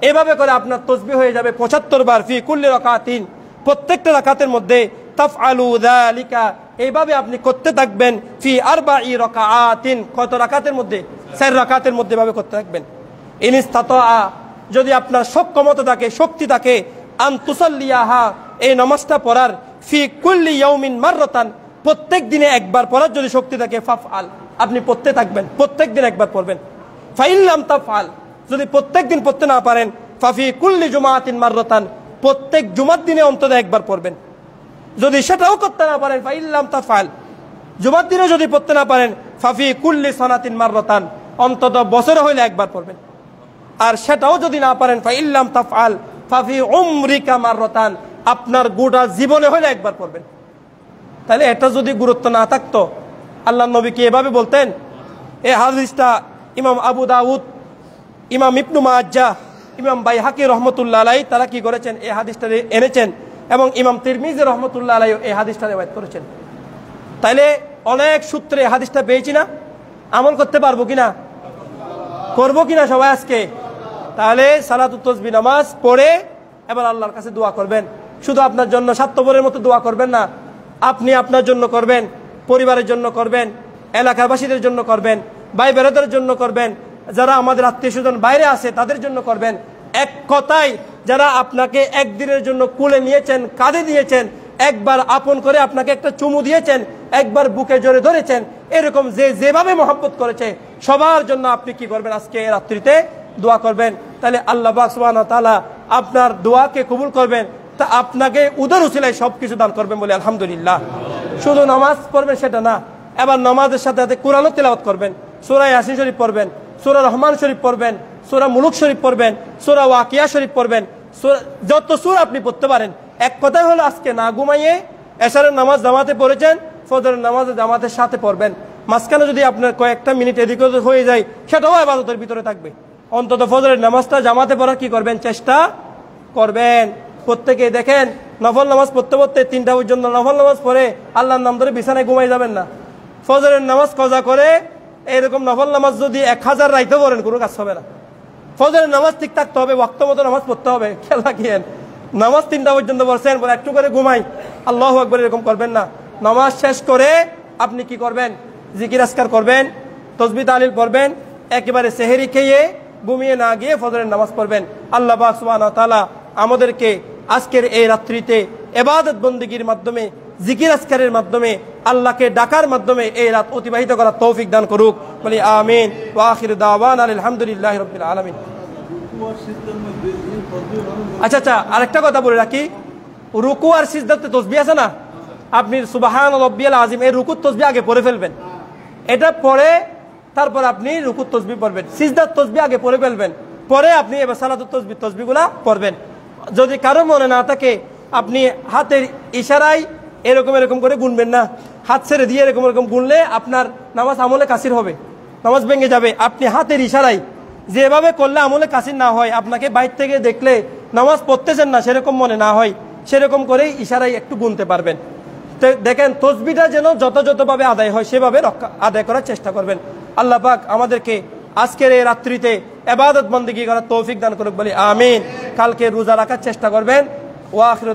এভাবে করে আপনার তাসবিহ হয়ে যাবে 75 বার ফি কুল্লি রাকাতিন, প্রত্যেকটা রাকাতের মধ্যে। তাফআলু যালিকা, এইভাবে আপনি করতে থাকবেন ফি আরবাঈ রাকাআতিন, কত রাকাতের মধ্যে? 4 রাকাতের মধ্যে এভাবে করতে থাকবেন। ইনিস্তাতা, যদি আপনার সক্ষমতা থাকে, শক্তি থাকে, আন তুসাল্লিয়াহা, এই নামাজটা পড়ার, ফি কুল্লি ইয়াউমিন মাররাতান, প্রত্যেক দিনে একবার পড়ার যদি শক্তি থাকে, ফাফআল, আপনি পড়তে থাকবেন, প্রত্যেক দিন একবার পড়বেন। ফাইন লাম তাফআল, যদি প্রত্যেক দিন পড়তে না পারেন, ফাফি কুল্লি জুমাতিন মাররাতান, প্রত্যেক জুমার দিনে অন্তত একবার পড়বেন। যদি সেটাও করতে না পারেন, ফাইন লাম তাফআল, জুমার দিনে যদি পড়তে না পারেন, ফাফি কুল্লি সানাতিন মাররাতান, অন্তত বছরে হইলে একবার পড়বেন। আর সেটাও যদি না পারেন, ফাইন লাম তাফআল ফাফি উমরিকা মাররাতান, আপনার গোটা জীবনে হইলে একবার পড়বেন। তাহলে এটা যদি গুরুত্ব না থাকতো, আল্লাহর নবী কি এভাবে বলতেন? এই হাদিসটা ইমাম আবু দাউদ, ইমাম ইবনু মাজ্জাহ, ইমাম বাইহাকি রহমতুল্লাহ আলাইহি তারা কি করেছেন? এই হাদিসটা এনেছেন, এবং ইমাম তিরমিজি রহমতুল্লাহ আলাইহি এই হাদিসটা রিওয়ায়াত করেছেন। তাইলে অনেক সূত্রে এই হাদিসটা পেয়েছি না? আমল করতে পারবো কিনা? করবো কিনা সবাই আজকে? তাহলে সালাতুত তাসবিহ নামাজ পড়ে এবার আল্লাহর কাছে দোয়া করবেন। শুধু আপনার জন্য স্বার্থপরের মতো দোয়া করবেন না, আপনি আপনার জন্য করবেন, পরিবারের জন্য করবেন, এলাকাবাসীদের জন্য করবেন, ভাই বেরাদের জন্য করবেন, যারা আমাদের আত্মীয় স্বজন বাইরে আছে তাদের জন্য করবেন। এক কথায় যারা আপনাকে একদিনের জন্য কুলে নিয়েছেন, কাঁধে দিয়েছেন, একবার আপন করে আপনাকে একটা চুমু দিয়েছেন, একবার বুকে জড়ে ধরেছেন, এরকম যে যেভাবে মহব্বত করেছে সবার জন্য আপনি কি করবেন? আজকে রাত্রিতে দোয়া করবেন। তাহলে আল্লাহ পাক সুবহানাহু ওয়া তাআলা আপনার দোয়াকে কবুল করবেন, তা আপনাকে উদার উসিলায় সবকিছু দান করবেন বলে আলহামদুলিল্লাহ। শুধু নামাজ পড়বেন সেটা না, এবার নামাজের সাথে সাথে কোরআনও তিলাওয়াত করবেন। সূরা ইয়াসিন শরীফ পড়বেন, সূরা রহমান শরীফ পড়বেন, সূরা মুলুক শরীফ পড়বেন, সূরা ওয়াকিয়া শরীফ পড়বেন, যত সূরা আপনি পড়তে পারেন। এক কথাই হলো আজকে না ঘুমাইয়ে এশারের নামাজ জামাতে পড়েছেন, ফজরের নামাজ জামাতের সাথে পড়বেন। মাঝখানে যদি আপনার কয়েকটা মিনিট এদিক ওদিক হয়ে যায়, সেটাও ইবাদতের ভিতরে থাকবে। অন্তত ফজরের নামাজটা জামাতে পড়ার কি করবেন? চেষ্টা করবেন। প্রত্যেকে দেখেন নফল নামাজ পড়তে পড়তে 3টা পর্যন্ত নফল নামাজ পড়ে আল্লাহর নাম ধরে বিছানায় ঘুমাই যাবেন না। ফজরের নামাজ কজা করে এরকম নফল নামাজ যদি 1000 রাইতে পড়েন, কোনো কাজ হবে না। ফজরের নামাজ ঠিক থাকতে হবে, ওয়াক্ত মতো নামাজ পড়তে হবে। খেয়াল রাখিয়েন, নামাজ 3টা পর্যন্ত পড়ছেন, পরে একটু করে ঘুমাই, আল্লাহু আকবার, এরকম করবেন না। নামাজ শেষ করে আপনি কি করবেন? জিকির আজকার করবেন, তাসবিহ তাহলিল পড়বেন, একেবারে সেহরি খেয়ে ঘুমিয়ে না গিয়ে ফজরের নামাজ পড়বেন। আল্লাহ পাক সুবহানাহু ওয়া তাআলা আমাদেরকে আজকের এই রাত্রিতে ইবাদত বন্দেগীর মাধ্যমে, জিকির আজকারের মাধ্যমে, আল্লাহকে ডাকার মাধ্যমে এই রাত অতিবাহিত করার তৌফিক দান করুক, বলি আমিন। ওয়া আখিরু দাওয়ানা আলহামদুলিল্লাহি রাব্বিল আলামিন। আচ্ছা, আরেকটা কথা বলে রাখি, রুকু আর সিজদাতে তাসবিহ আছে না, আপনি সুবহান রাব্বিয়াল আযীম এই রুকুর তাসবিহ আগে পড়ে ফেলবেন। এটা পড়ে তারপর আপনি রুকুর তাসবিহ পড়বেন, সিজদার তাসবিহ আগে পড়ে ফেলবেন, পরে আপনি এবার সালাতুত তাসবিহগুলা পড়বেন। যদি কারো মনে না থাকে, আপনি হাতের ইশারায় এরকম এরকম করে গুনবেন না, হাত ছেড়ে দিয়ে এরকম এরকম গুনলে আপনার নামাজ আমলে কাসির হবে, নামাজ ভেঙে যাবে। আপনি হাতের ইশারায় যেভাবে করলে আমলে কাসির না হয়, আপনাকে বাইরে থেকে দেখলে নামাজ পড়তেছেন না সেরকম মনে না হয়, সেরকম করেই ইশারায় একটু গুনতে পারবেন। দেখেন তাসবিহটা যেন যথাযথভাবে আদায় হয় সেভাবে আদায় করার চেষ্টা করবেন। আল্লাহ পাক আমাদেরকে আজকের এই রাত্রিতে ইবাদত বন্দেগী করার তৌফিক দান করুক, বলি আমিন। কালকে রোজা রাখার চেষ্টা করবেন। ওয়া আখিরু